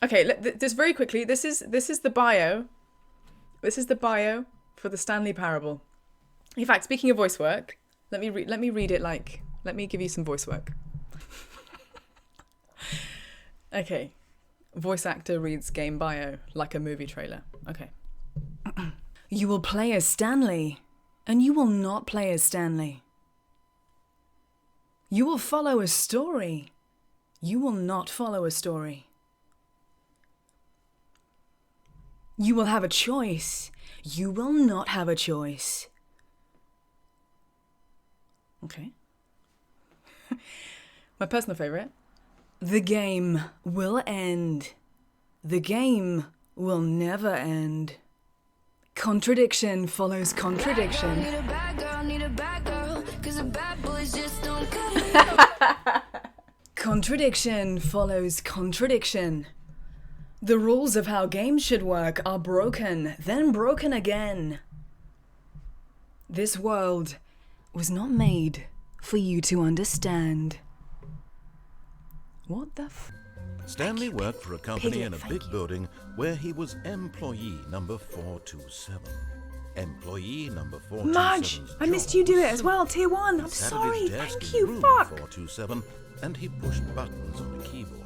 Okay, just very quickly. This is the bio. This is the bio for the Stanley Parable. In fact, speaking of voice work, let me read it like. Let me give you some voice work. Okay. Voice actor reads game bio like a movie trailer. Okay. You will play as Stanley, and you will not play as Stanley. You will follow a story. You will not follow a story. You will have a choice. You will not have a choice. Okay. My personal favourite. The game will end. The game will never end. Contradiction follows contradiction. Need a bad girl, 'cause the bad boys just don't cut it. Contradiction follows contradiction. The rules of how games should work are broken, then broken again. This world was not made for you to understand. What the f... Stanley worked for a company in a big building where he was employee number 427. Employee number 427. Marge, I missed you do it as well, tier 1. I'm sorry, thank you, fuck. 427, and he pushed buttons on the keyboard.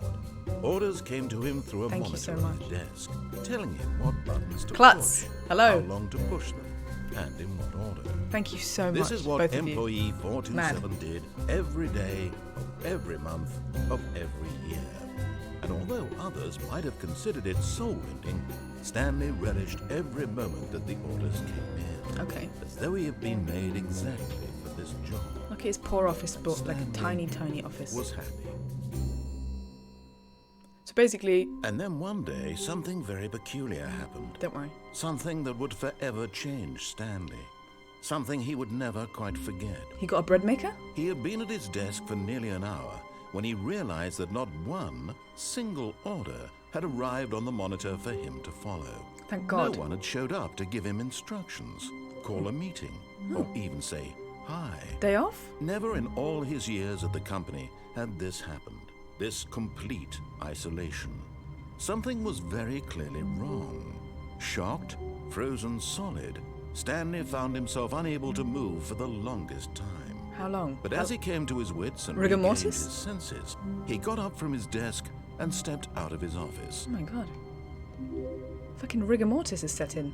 Orders came to him through a monitor on his desk, telling him what buttons to push, hello. how long to push them, and in what order. Thank you so much, This is what both employee 427 did every day of every month of every year. And although others might have considered it soul-rending, Stanley relished every moment that the orders came in. Okay. As though he had been made exactly for this job. Look at his poor office book, like a tiny, tiny office. Was happy. So basically... And then one day, something very peculiar happened. Don't worry. Something that would forever change Stanley. Something he would never quite forget. He got a bread maker? He had been at his desk for nearly an hour when he realized that not one single order had arrived on the monitor for him to follow. Thank God. No one had showed up to give him instructions, call a meeting, or even say hi. Day off? Never in all his years at the company had this happened. This complete isolation. Something was very clearly wrong. Shocked, frozen solid, Stanley found himself unable to move for the longest time. How long? But as he came to his wits and Rigor regained mortis? his senses, he got up from his desk and stepped out of his office. Oh my God. Fucking rigor mortis is set in.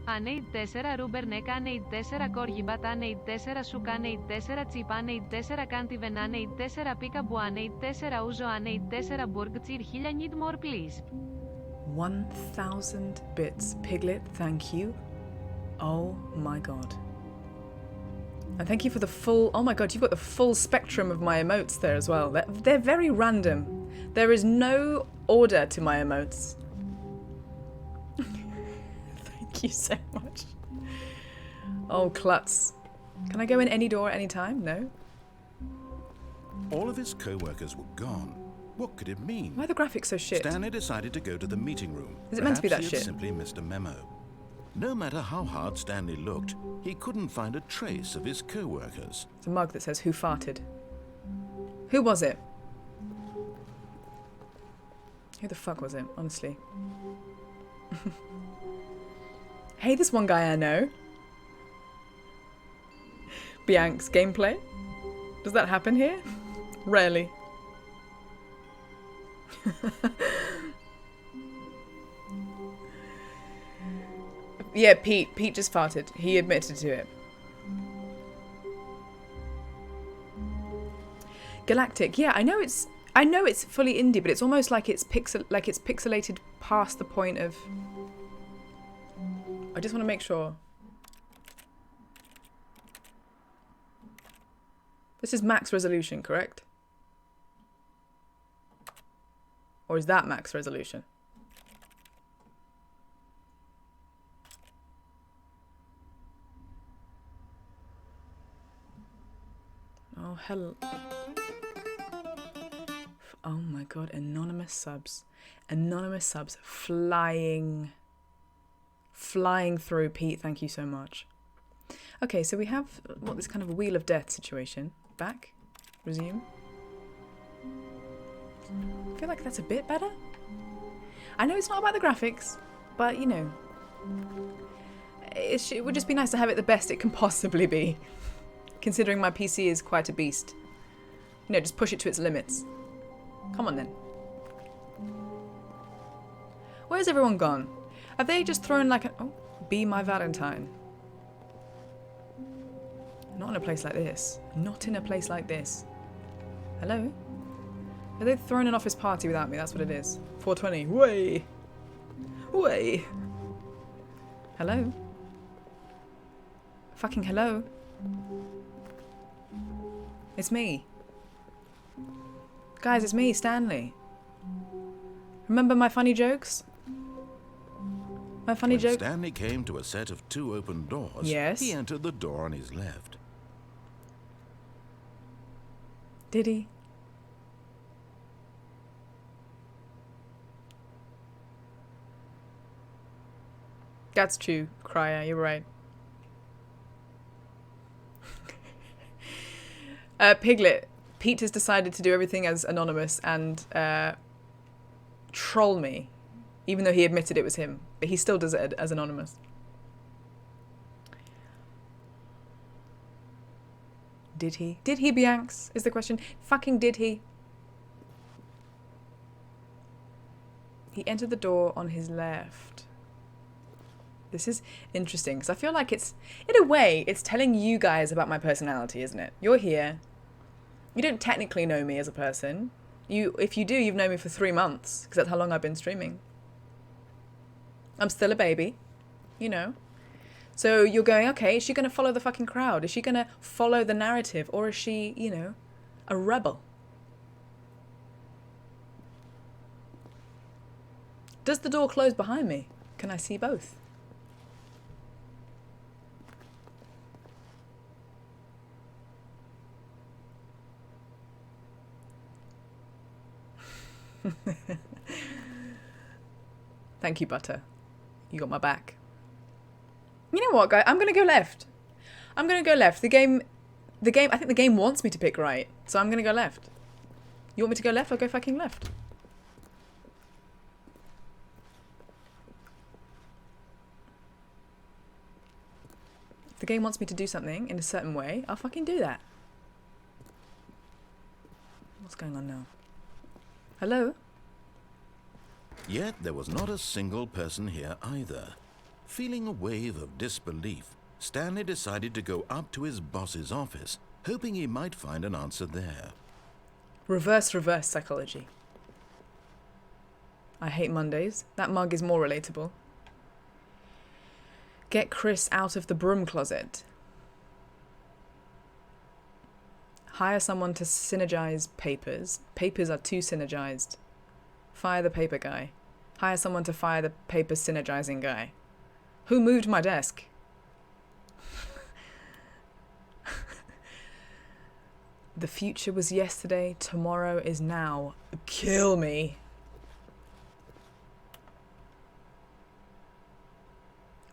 Ane 4 Rubernek, Ane 4 Korgibat, Ane 4 Suk, Ane 4 Chip, Ane 4 Kantiven, Ane 4 Pikabu, Ane 4 Uzo, Ane 4 Burgzir, Hila need more please. 1,000 bits. Piglet, thank you. Oh my God. And thank you for the full... Oh my God, you've got the full spectrum of my emotes there as well. They're very random. There is no order to my emotes. Thank you so much. Oh, klutz. Can I go in any door at any time? No? All of his co-workers were gone. What could it mean? Why are the graphics so shit? Stanley decided to go to the meeting room. Is it meant to be that Perhaps he shit? had simply missed a memo. No matter how hard Stanley looked, he couldn't find a trace of his co-workers. It's a mug that says, "Who farted?" Who was it? Who the fuck was it, honestly? Hey, this one guy I know. Bianx gameplay? Does that happen here? Rarely. Yeah, Pete just farted. He admitted to it. Galactic. Yeah, I know it's fully indie, but it's almost like it's pixelated past the point of... I just want to make sure. This is max resolution, correct? Or is that max resolution? Oh, hello. Oh my God, anonymous subs. Anonymous subs flying through. Pete, thank you so much. Okay, so we have this kind of wheel of death situation. Back. Resume. I feel like that's a bit better. I know it's not about the graphics, but you know, it would just be nice to have it the best it can possibly be, considering my PC is quite a beast. You know, just push it to its limits. Come on then. Where's everyone gone? Have they just thrown like a... Oh, be my Valentine. Not in a place like this. Not in a place like this. Hello? Have they thrown an office party without me? That's what it is. 420. Way! Way! Hello? Fucking hello? It's me. Guys, it's me, Stanley. Remember my funny jokes? My funny joke? Stanley came to a set of 2 open doors. Yes. He entered the door on his left. Did he? That's true, Cryer, you're right. Piglet. Pete has decided to do everything as anonymous and troll me, even though he admitted it was him. But he still does it as anonymous. Did he? Did he, Bianx? Is the question. Fucking did he? He entered the door on his left. This is interesting, because I feel like it's, in a way, it's telling you guys about my personality, isn't it? You're here. You don't technically know me as a person. If you do, you've known me for 3 months, because that's how long I've been streaming. I'm still a baby, you know. So you're going, okay, is she going to follow the fucking crowd? Is she going to follow the narrative? Or is she, you know, a rebel? Does the door close behind me? Can I see both? Thank you, Butter. You got my back. You know what, guys? I'm going to go left. I'm going to go left. I think the game wants me to pick right. So I'm going to go left. You want me to go left? I'll go fucking left. If the game wants me to do something in a certain way, I'll fucking do that. What's going on now? Hello? Yet there was not a single person here either. Feeling a wave of disbelief, Stanley decided to go up to his boss's office, hoping he might find an answer there. Reverse psychology. I hate Mondays. That mug is more relatable. Get Chris out of the broom closet. Hire someone to synergize papers. Papers are too synergized. Fire the paper guy. Hire someone to fire the paper synergizing guy. Who moved my desk? The future was yesterday, tomorrow is now. Kill me.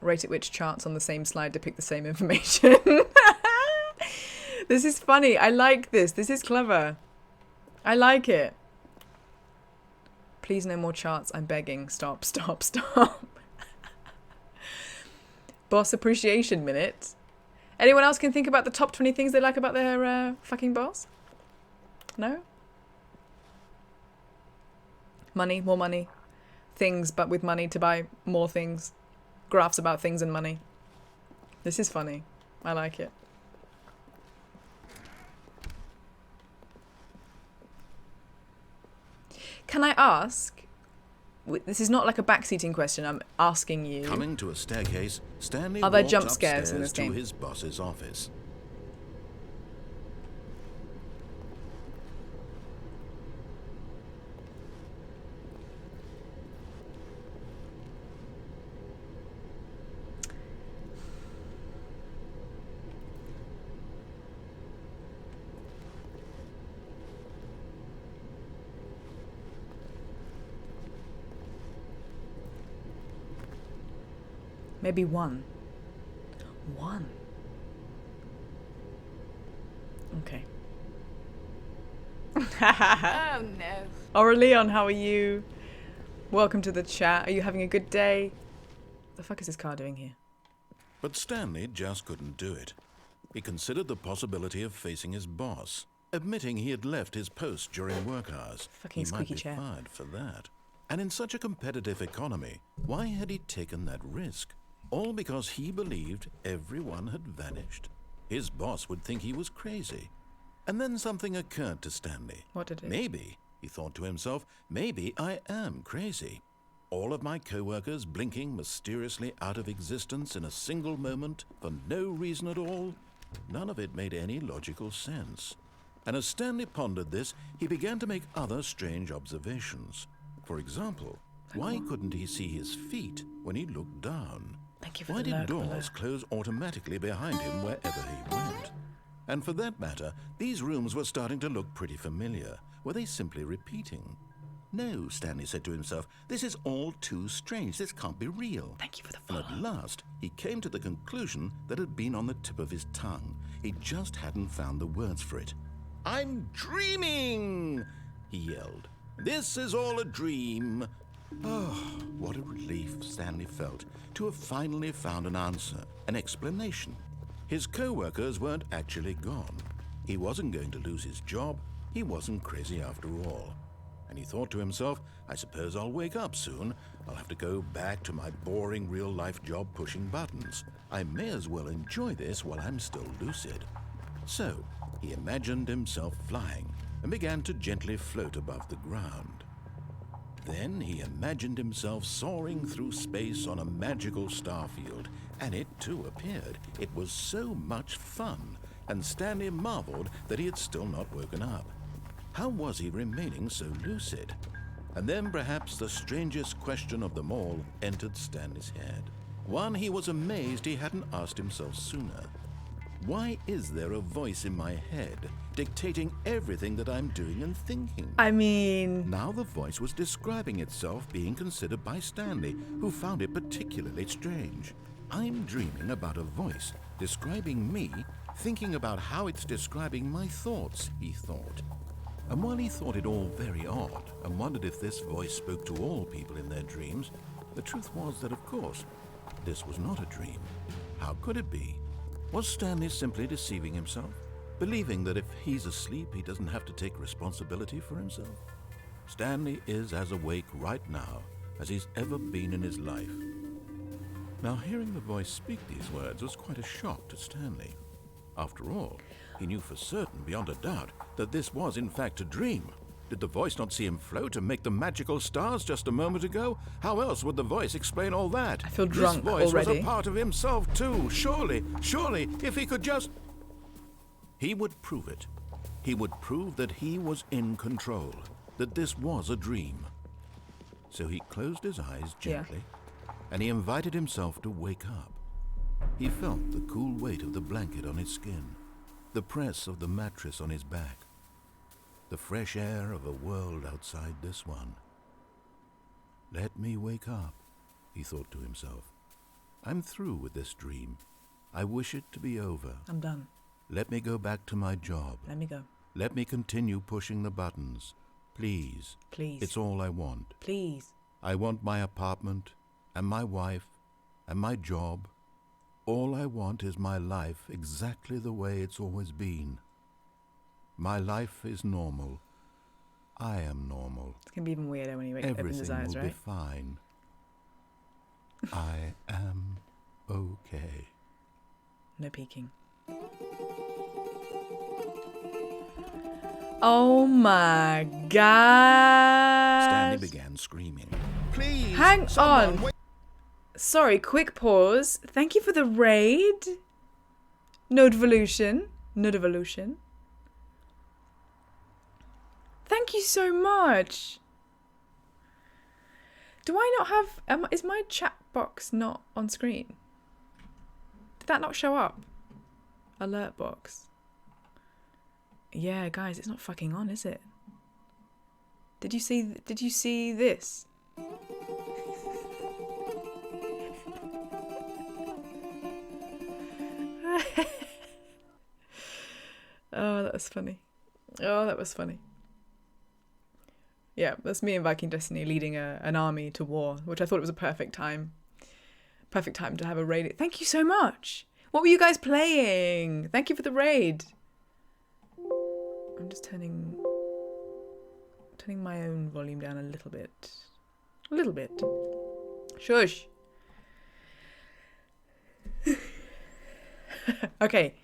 Rate at which charts on the same slide depict the same information. This is funny. I like this. This is clever. I like it. Please no more charts. I'm begging. Stop. Boss appreciation minute. Anyone else can think about the top 20 things they like about their fucking boss? No? Money, more money. Things, but with money to buy more things. Graphs about things and money. This is funny. I like it. Can I ask? This is not like a backseating question. I'm asking you. Coming to a staircase, Stanley Are there walked jump scares in upstairs this game? to his boss's office. Maybe one. One. Okay. Oh no. Aurelion, how are you? Welcome to the chat. Are you having a good day? The fuck is this car doing here? But Stanley just couldn't do it. He considered the possibility of facing his boss, admitting he had left his post during work hours. Fucking he might squeaky be chair. fired for that. And in such a competitive economy, why had he taken that risk? All because he believed everyone had vanished. His boss would think he was crazy. And then something occurred to Stanley. What did it? Maybe, he thought to himself, maybe I am crazy. All of my co-workers blinking mysteriously out of existence in a single moment for no reason at all. None of it made any logical sense. And as Stanley pondered this, he began to make other strange observations. For example, why couldn't he see his feet when he looked down? Thank you for Why the did lurk doors below. close automatically behind him wherever he went? And for that matter, these rooms were starting to look pretty familiar. Were they simply repeating? No, Stanley said to himself, this is all too strange. This can't be real. Thank you for the And follow. at last, he came to the conclusion that had been on the tip of his tongue. He just hadn't found the words for it. I'm dreaming, he yelled. This is all a dream. Oh, what a relief Stanley felt to have finally found an answer, an explanation. His co-workers weren't actually gone. He wasn't going to lose his job. He wasn't crazy after all. And he thought to himself, I suppose I'll wake up soon. I'll have to go back to my boring real-life job pushing buttons. I may as well enjoy this while I'm still lucid. So, he imagined himself flying and began to gently float above the ground. Then he imagined himself soaring through space on a magical starfield, and it too appeared. It was so much fun, and Stanley marveled that he had still not woken up. How was he remaining so lucid? And then perhaps the strangest question of them all entered Stanley's head. One he was amazed he hadn't asked himself sooner. Why is there a voice in my head dictating everything that I'm doing and thinking? I mean, Now the voice was describing itself being considered by Stanley, who found it particularly strange. I'm dreaming about a voice describing me, thinking about how it's describing my thoughts, he thought. And while he thought it all very odd and wondered if this voice spoke to all people in their dreams, the truth was that, of course, this was not a dream. How could it be? Was Stanley simply deceiving himself, believing that if he's asleep, he doesn't have to take responsibility for himself? Stanley is as awake right now as he's ever been in his life. Now, hearing the voice speak these words was quite a shock to Stanley. After all, he knew for certain, beyond a doubt, that this was in fact a dream. Did the voice not see him float and make the magical stars just a moment ago? How else would the voice explain all that? I feel drunk This voice was already. a part of himself too. Surely, if he could just... He would prove it. He would prove that he was in control, that this was a dream. So he closed his eyes gently, and he invited himself to wake up. He felt the cool weight of the blanket on his skin, the press of the mattress on his back, the fresh air of a world outside this one. Let me wake up, he thought to himself. I'm through with this dream. I wish it to be over. I'm done. Let me go back to my job. Let me go. Let me continue pushing the buttons. Please. Please. It's all I want. Please. I want my apartment, and my wife, and my job. All I want is my life exactly the way it's always been. My life is normal. I am normal. It's going to be even weirder when he opens his Everything eyes, will right? be fine. I am okay. No peeking. Oh my god. Stanley began screaming. Please, Hang someone on. Sorry, quick pause. Thank you for the raid. No devolution. No devolution. Thank you so much. Do I not have... is my chat box not on screen? Did that not show up? Alert box. Yeah, guys, it's not fucking on, is it? Did you see this? Oh, that was funny. Oh, that was funny. Yeah, that's me in Viking Destiny leading an army to war, which I thought it was a perfect time. Perfect time to have a raid. Thank you so much. What were you guys playing? Thank you for the raid. I'm just turning my own volume down a little bit. A little bit. Shush. Okay.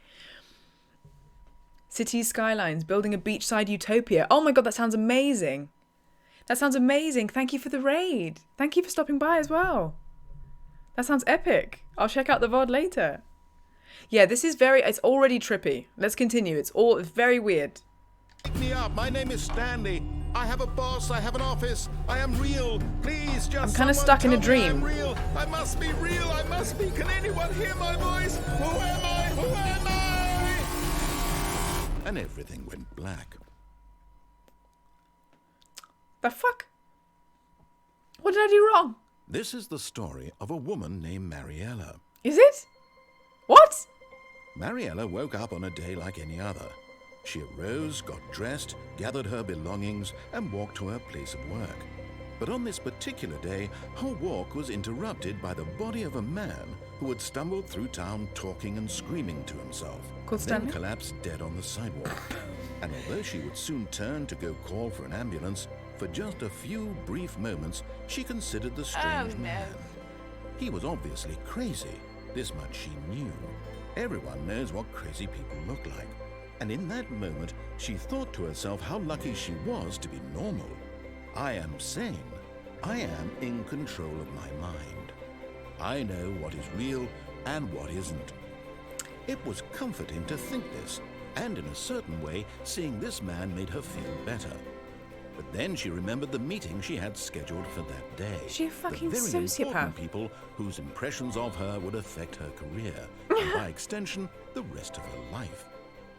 Cities, skylines, building a beachside utopia. Oh my god, that sounds amazing. That sounds amazing. Thank you for the raid. Thank you for stopping by as well. That sounds epic. I'll check out the VOD later. Yeah, this is it's already trippy. Let's continue. It's very weird. Pick me up. My name is Stanley. I have a boss. I have an office. I am real. Please, just I'm kind of stuck in a dream. I'm real. I must be real. I must be. Can anyone hear my voice? Who am I? Who am I? And everything went black. The fuck? What did I do wrong? This is the story of a woman named Mariella. Is it? What? Mariella woke up on a day like any other. She arose, got dressed, gathered her belongings, and walked to her place of work. But on this particular day, her walk was interrupted by the body of a man who had stumbled through town talking and screaming to himself, Called then Stanley? collapsed dead on the sidewalk. And although she would soon turn to go call for an ambulance, for just a few brief moments, she considered the strange man. He was obviously crazy. This much she knew. Everyone knows what crazy people look like. And in that moment, she thought to herself how lucky she was to be normal. I am sane. I am in control of my mind. I know what is real and what isn't. It was comforting to think this, and in a certain way, seeing this man made her feel better. But then she remembered the meeting she had scheduled for that day. She a fucking the very sociopath. important people whose impressions of her would affect her career, and by extension, the rest of her life.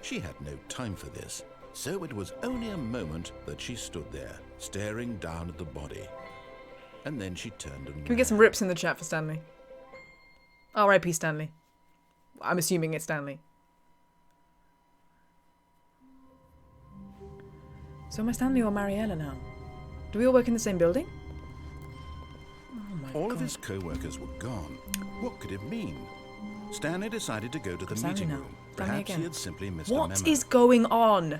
She had no time for this, so it was only a moment that she stood there, staring down at the body. And then she turned and Can we get some rips in the chat for Stanley? R.I.P. Stanley. I'm assuming it's Stanley. So am I Stanley or Mariella now? Do we all work in the same building? Oh my All god. of his co-workers were gone. What could it mean? Stanley decided to go to the Stanley meeting now. room. Stanley Perhaps again. he had simply missed a What memo. is going on?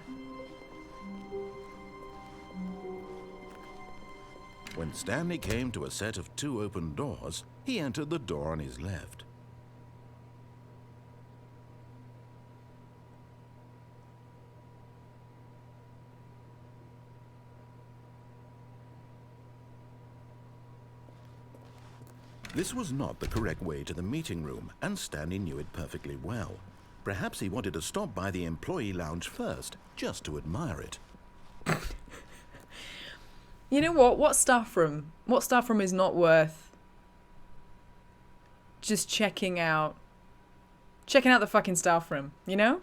When Stanley came to a set of 2 open doors, he entered the door on his left. This was not the correct way to the meeting room, and Stanley knew it perfectly well. Perhaps he wanted to stop by the employee lounge first, just to admire it. You know what? What staff room? What staff room is not worth just checking out? Checking out the fucking staff room, you know?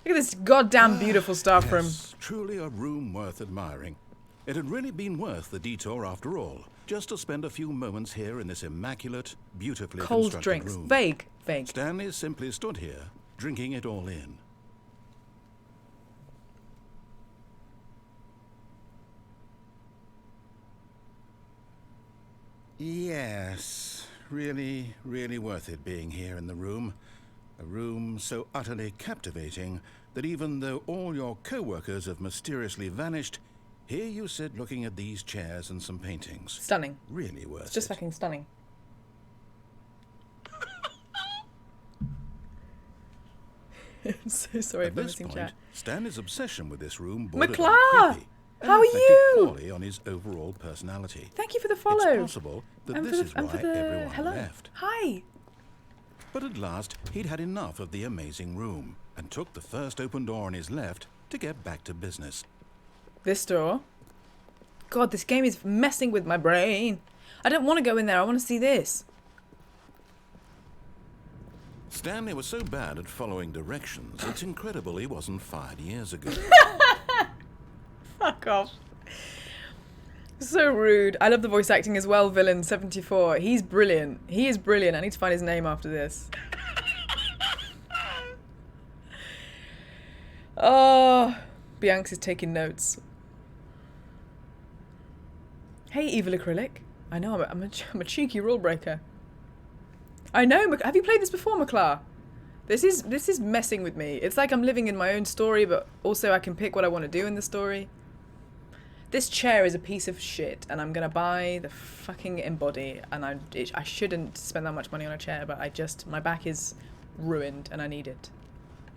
Look at this goddamn beautiful staff room. Yes, truly a room worth admiring. It had really been worth the detour after all, just to spend a few moments here in this immaculate, beautifully Cold constructed drinks. room. Vague. Stanley simply stood here, drinking it all in. Yes, really, really worth it being here in the room. A room so utterly captivating that even though all your co-workers have mysteriously vanished, here you sit looking at these chairs and some paintings. Stunning. Really worth It's just it. fucking stunning. I'm so sorry At for this missing point, chat. Stanley's obsession with this room bordered on McClar! creepy, and How are reflected you? poorly on his overall personality. Thank you for the follow. It's possible that And this for is the, and why for the everyone hello. left. Hi. But at last, he'd had enough of the amazing room and took the first open door on his left to get back to business. This door. God, this game is messing with my brain. I don't want to go in there. I want to see this. Stanley was so bad at following directions, it's incredible he wasn't fired years ago. Fuck off. So rude. I love the voice acting as well, Villain 74. He's brilliant. He is brilliant. I need to find his name after this. Oh, Bianx is taking notes. Hey, evil acrylic. I know, I'm a cheeky rule breaker. I know. Have you played this before, McClar? This is messing with me. It's like I'm living in my own story, but also I can pick what I want to do in the story. This chair is a piece of shit, and I'm gonna buy the fucking embody. And I shouldn't spend that much money on a chair, but my back is ruined, and I need it.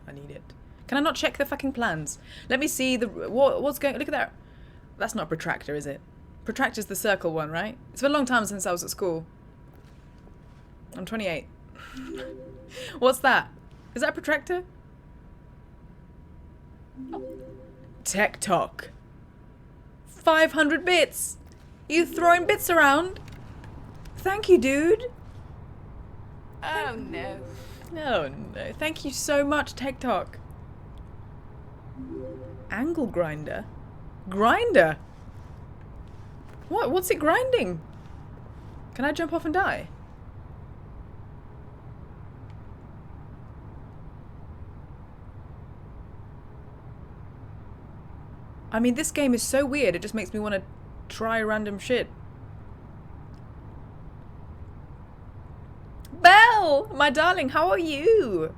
I need it. Can I not check the fucking plans? Let me see what's going. Look at that. That's not a protractor, is it? Protractor's the circle one, right? It's been a long time since I was at school. I'm 28. What's that? Is that a protractor? Tech Talk. 500 bits. You throwing bits around? Thank you, dude. Oh no. No. Thank you so much, Tech Talk. Angle grinder? Grinder? What's it grinding? Can I jump off and die? I mean, this game is so weird, it just makes me want to try random shit. Belle! My darling, how are you?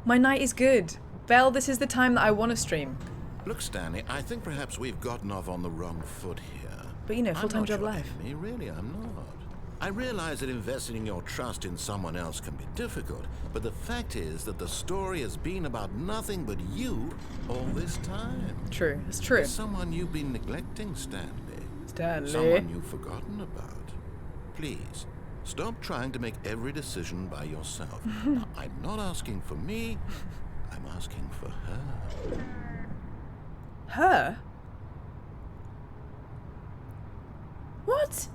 My night is good. Belle, this is the time that I want to stream. Look, Stanley, I think perhaps we've gotten off on the wrong foot here. But you know, full-time I'm not job your life. enemy, really, I'm not. I realize that investing your trust in someone else can be difficult, but the fact is that the story has been about nothing but you all this time. True, it's true. There's someone you've been neglecting, Stanley. Stanley. Someone you've forgotten about. Please, stop trying to make every decision by yourself. Now, I'm not asking for me, I'm asking for her. Her? What?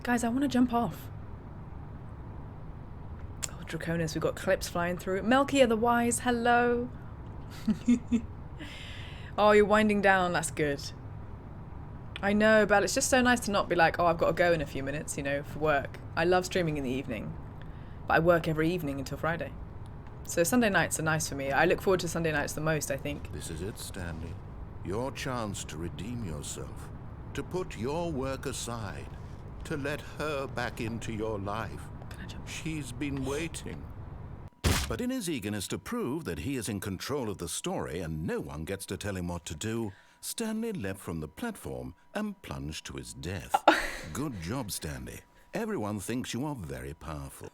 Guys, I want to jump off. Oh, Draconis, we've got clips flying through. Melkia the Wise, hello. Oh, you're winding down, that's good. I know, but it's just so nice to not be like, oh, I've got to go in a few minutes, you know, for work. I love streaming in the evening, but I work every evening until Friday. So Sunday nights are nice for me. I look forward to Sunday nights the most, I think. This is it, Stanley. Your chance to redeem yourself. To put your work aside. To let her back into your life. She's been waiting. But in his eagerness to prove that he is in control of the story and no one gets to tell him what to do, Stanley leapt from the platform and plunged to his death. Good job, Stanley. Everyone thinks you are very powerful.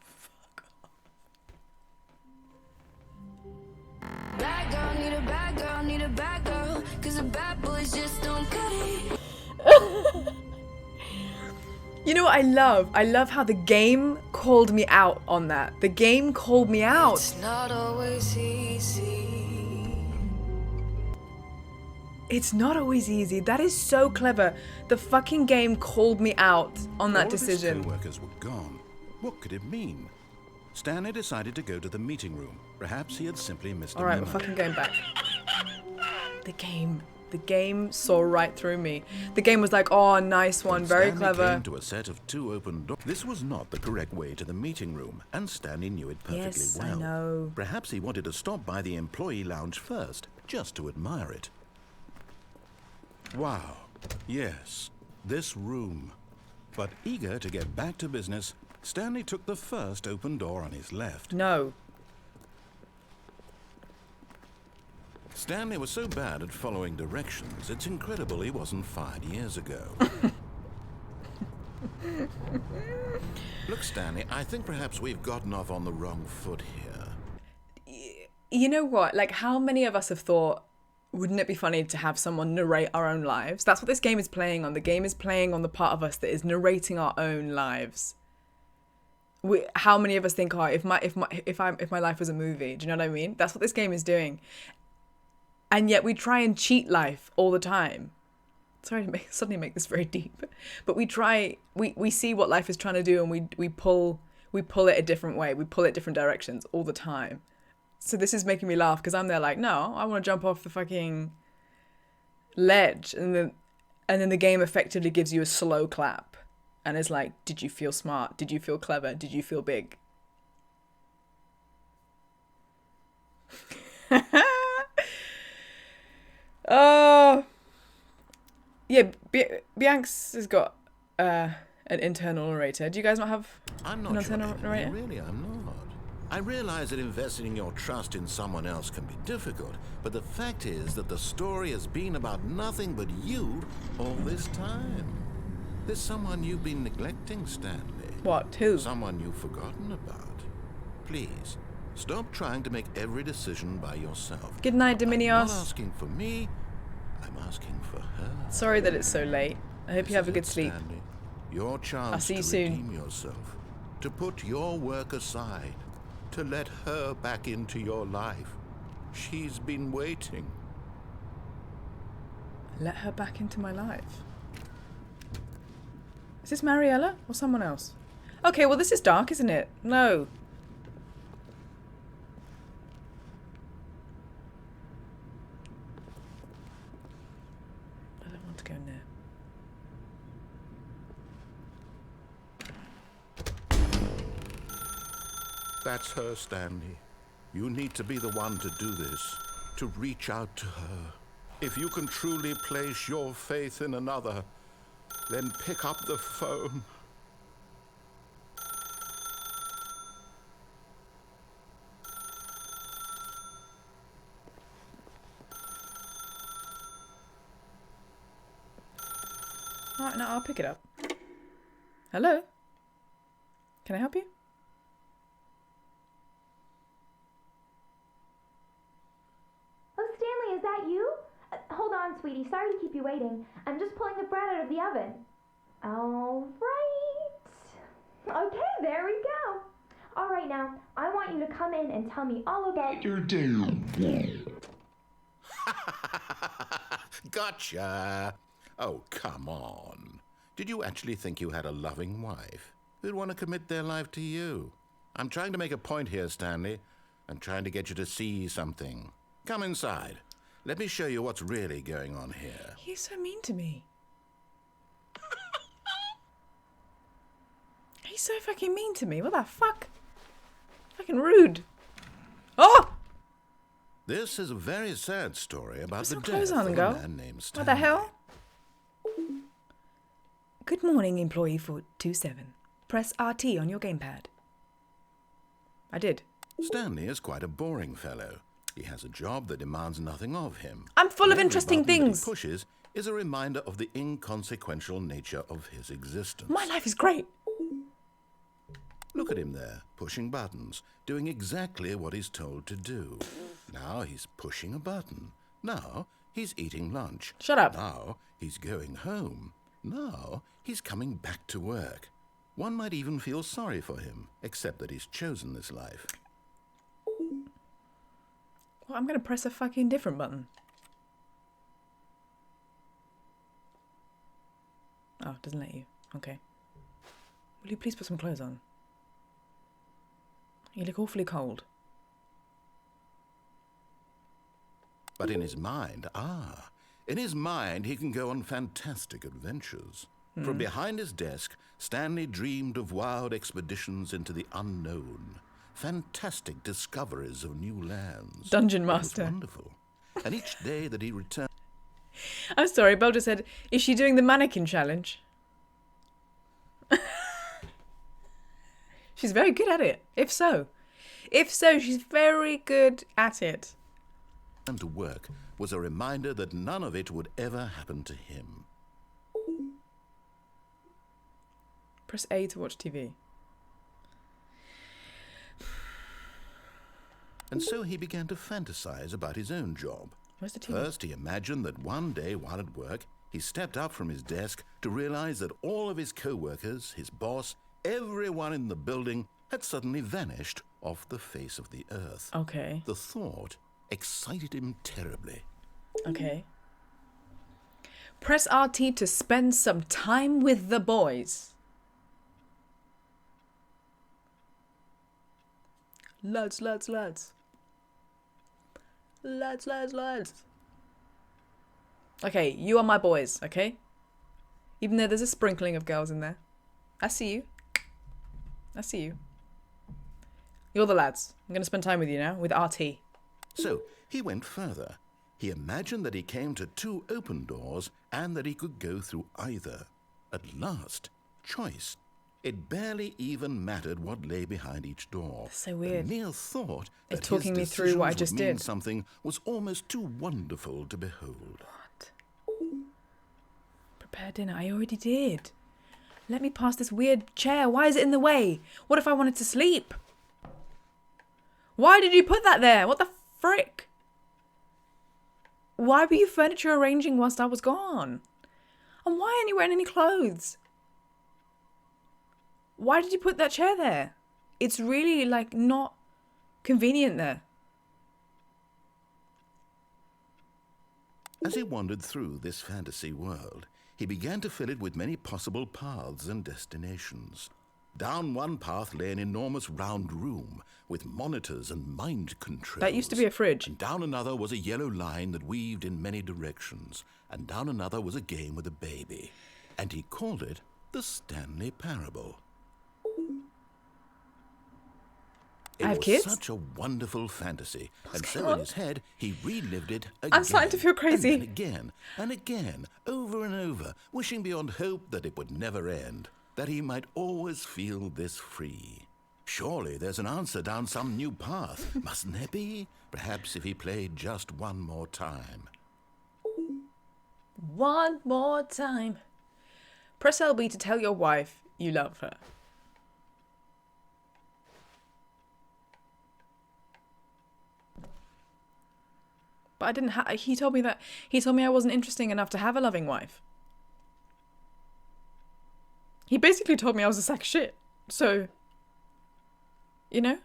Bad girl, need a bad girl, need a bad girl. Cause the bad boys just don't cut it. You know what I love? I love how the game called me out on that. The game called me out. It's not always easy. It's not always easy. That is so clever. The fucking game called me out on that decision. All of his co-workers were gone. What could it mean? Stanley decided to go to the meeting room. Perhaps he had simply missed a Alright, we're memo. fucking going back. The game saw right through me. The game was like, oh, nice one, very Stanley clever. came to a set of 2 open doors. This was not the correct way to the meeting room, and Stanley knew it perfectly Yes, well. I know. Perhaps he wanted to stop by the employee lounge first, just to admire it. Wow. Yes, this room. But eager to get back to business, Stanley took the first open door on his left. No. Stanley was so bad at following directions, it's incredible he wasn't fired years ago. Look, Stanley, I think perhaps we've gotten off on the wrong foot here. You know what? Like, how many of us have thought, wouldn't it be funny to have someone narrate our own lives? That's what this game is playing on. The game is playing on the part of us that is narrating our own lives. How many of us think, oh, if my life was a movie? Do you know what I mean? That's what this game is doing. And yet we try and cheat life all the time. Sorry to suddenly make this very deep, but we see what life is trying to do, and we pull it a different way. We pull it different directions all the time. So this is making me laugh because I'm there like, no, I want to jump off the fucking ledge, and then the game effectively gives you a slow clap, and it's like, did you feel smart? Did you feel clever? Did you feel big? Oh, Yeah, Bianx has got an internal narrator. Do you guys not have I'm an not your internal enemy, narrator? really, I'm not. I realize that investing your trust in someone else can be difficult, but the fact is that the story has been about nothing but you all this time. There's someone you've been neglecting, Stanley. What? Who? Someone you've forgotten about. Please, stop trying to make every decision by yourself. Good night, I'm not Demetriou. asking for me, I'm asking for her. Sorry that it's so late. I hope you have a good sleep. Stanley. Your chance I'll see you to soon. redeem yourself, to put your work aside, to let her back into your life. She's been waiting. Let her back into my life. Is this Mariella or someone else? Okay, well this is dark, isn't it? No. I don't want to go in there. That's her, Stanley. You need to be the one to do this, to reach out to her. If you can truly place your faith in another, then pick up the phone. Alright, no, I'll pick it up. Hello? Can I help you? Oh, Stanley, is that you? Hold on, sweetie. Sorry to keep you waiting. I'm just pulling the bread out of the oven. All right. Okay, there we go. All right, now, I want you to come in and tell me all about your day. Gotcha. Oh, come on. Did you actually think you had a loving wife who'd want to commit their life to you? I'm trying to make a point here, Stanley. I'm trying to get you to see something. Come inside. Let me show you what's really going on here. He's so mean to me. He's so fucking mean to me. What the fuck? Fucking rude. Oh! This is a very sad story about Put the some death clothes on of and a go. man named What Stanley. the hell? Good morning, employee 427. Press RT on your gamepad. I did. Stanley is quite a boring fellow. He has a job that demands nothing of him. I'm full of Every interesting button that things. he pushes is a reminder of the inconsequential nature of his existence. My life is great. Look at him there, pushing buttons, doing exactly what he's told to do. Now he's pushing a button. Now he's eating lunch. Shut up. Now he's going home. Now he's coming back to work. One might even feel sorry for him, except that he's chosen this life. Well, I'm going to press a fucking different button. Oh, it doesn't let you. Okay. Will you please put some clothes on? You look awfully cold. But in his mind, he can go on fantastic adventures. From behind his desk, Stanley dreamed of wild expeditions into the unknown, fantastic discoveries of new lands. Dungeon It was Master. wonderful. And each day that he returned, I'm sorry, Belle just said, is she doing the mannequin challenge? She's very good at it. If so, she's very good at it. to work was a reminder that none of it would ever happen to him. Press A to watch TV. And so he began to fantasize about his own job. Where's the TV? First, he imagined that one day while at work, he stepped up from his desk to realize that all of his co-workers, his boss, everyone in the building had suddenly vanished off the face of the earth. Okay. The thought excited him terribly. Okay. Press RT to spend some time with the boys. Lads. Okay, you are my boys, okay? Even though there's a sprinkling of girls in there. I see you. You're the lads. I'm going to spend time with you now, with RT. So he went further. He imagined that he came to two open doors and that he could go through either. At last, choice. It barely even mattered what lay behind each door. That's so weird. The mere thought that It's talking me his through what I decisions just would mean did. something was almost too wonderful to behold. What? Prepare dinner. I already did. Let me pass this weird chair. Why is it in the way? What if I wanted to sleep? Why did you put that there? What the frick? Why were you furniture arranging whilst I was gone? And why aren't you wearing any clothes? Why did you put that chair there? It's really, like, not convenient there. As he wandered through this fantasy world, he began to fill it with many possible paths and destinations. Down one path lay an enormous round room with monitors and mind controls. That used to be a fridge. And down another was a yellow line that weaved in many directions. And down another was a game with a baby. And he called it the Stanley Parable. It I have was kids? such a wonderful fantasy, and so in his head he relived it again. I'm starting to feel crazy. And then again and again, over and over, wishing beyond hope that it would never end, that he might always feel this free. Surely there's an answer down some new path, mustn't there be? Perhaps if he played just one more time. One more time. Press LB to tell your wife you love her. But I didn't he told me I wasn't interesting enough to have a loving wife. He basically told me I was a sack of shit. So, you know,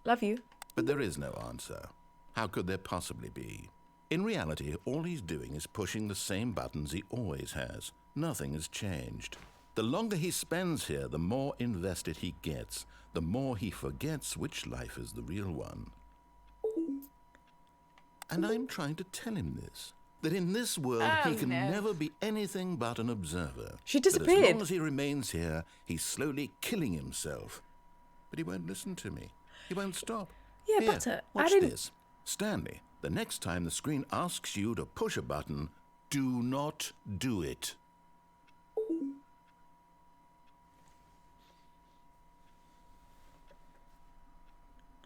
love you. But there is no answer. How could there possibly be? In reality, all he's doing is pushing the same buttons he always has. Nothing has changed. The longer he spends here, the more invested he gets, the more he forgets which life is the real one. And I'm trying to tell him this, that in this world he can never be anything but an observer. She That disappeared. as long as he remains here, he's slowly killing himself. But he won't listen to me. He won't stop. Yeah, Here, Butter, I watch didn't... this. Stanley, the next time the screen asks you to push a button, do not do it.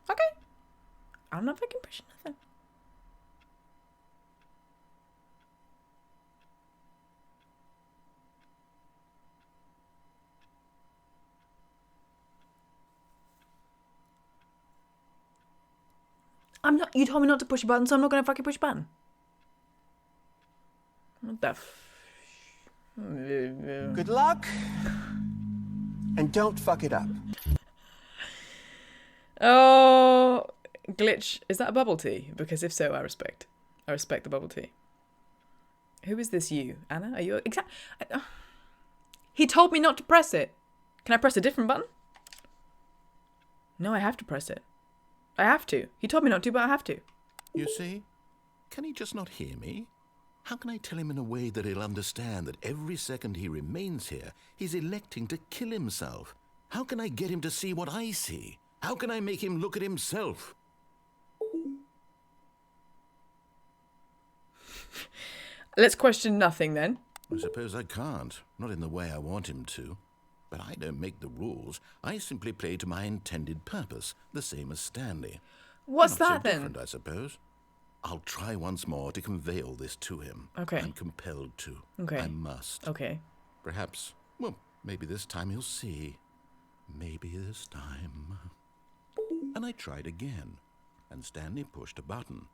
Okay. I'm not fucking pushing nothing. I'm not. You told me not to push a button, so I'm not gonna fucking push a button. What the Good luck, and don't fuck it up. Oh, glitch. Is that a bubble tea? Because if so, I respect the bubble tea. Who is this you? Anna? Are you... He told me not to press it. Can I press a different button? No, I have to press it. I have to. He told me not to, but I have to. You see? Can he just not hear me? How can I tell him in a way that he'll understand that every second he remains here, he's electing to kill himself? How can I get him to see what I see? How can I make him look at himself? Let's question nothing then. I suppose I can't. Not in the way I want him to. But I don't make the rules. I simply play to my intended purpose, the same as Stanley. What's Not that so then? different, I suppose. I'll try once more to convey all this to him. Okay. I'm compelled to. Okay. I must. Okay. Perhaps, well, maybe this time he'll see. Maybe this time. And I tried again, and Stanley pushed a button.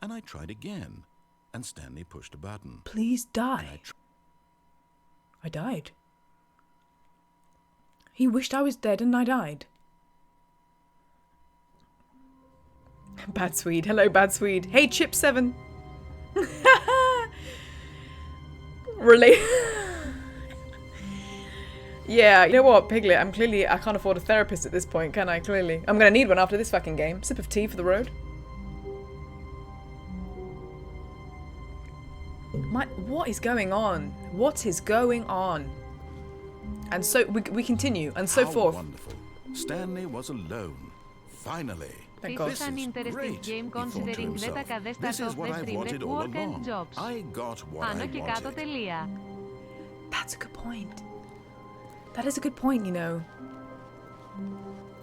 And I tried again, and Stanley pushed a button. Please And die. I died. He wished I was dead and I died. Bad Swede. Hello, Bad Swede. Hey, Chip7. Really? Yeah, you know what, Piglet? I can't afford a therapist at this point, can I? Clearly. I'm gonna need one after this fucking game. Sip of tea for the road. What is going on? What is going on? And so we continue, and so How forth. wonderful. Stanley was alone. Finally. Thank This God. is an This is interesting great, game he thought to considering himself. that the This start is of what the I've stream wanted all work and along. jobs. I got what Άνω I και κάτω wanted. τελεία. That's a good point. That is a good point, you know.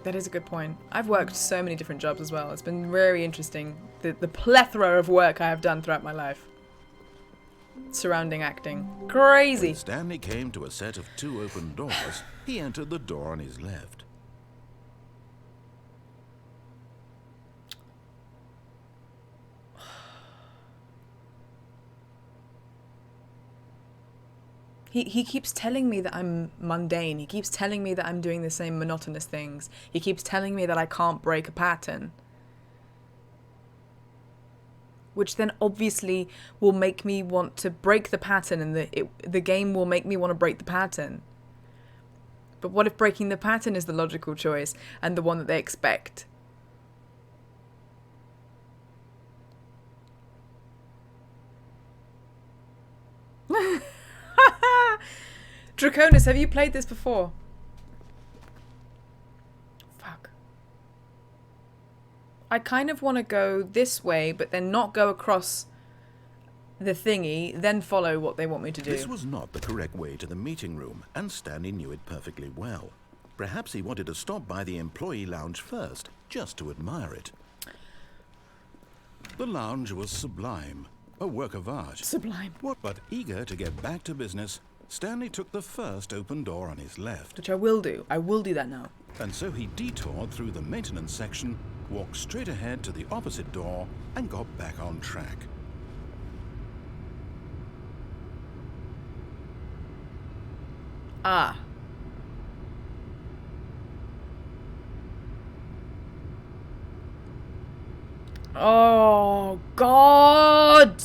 That is a good point. I've worked so many different jobs as well. It's been very interesting. The plethora of work I have done throughout my life. Surrounding acting. Crazy. When Stanley came to a set of 2 open doors, he entered the door on his left. He keeps telling me that I'm mundane. He keeps telling me that I'm doing the same monotonous things. He keeps telling me that I can't break a pattern. Which then obviously will make me want to break the pattern, and the game will make me want to break the pattern. But what if breaking the pattern is the logical choice and the one that they expect? Draconis, have you played this before? Fuck. I kind of want to go this way, but then not go across the thingy, then follow what they want me to do. This was not the correct way to the meeting room, and Stanley knew it perfectly well. Perhaps he wanted to stop by the employee lounge first, just to admire it. The lounge was sublime, a work of art. Sublime. But eager to get back to business, Stanley took the first open door on his left. Which I will do. I will do that now. And so he detoured through the maintenance section, walked straight ahead to the opposite door, and got back on track. Ah. Oh, God!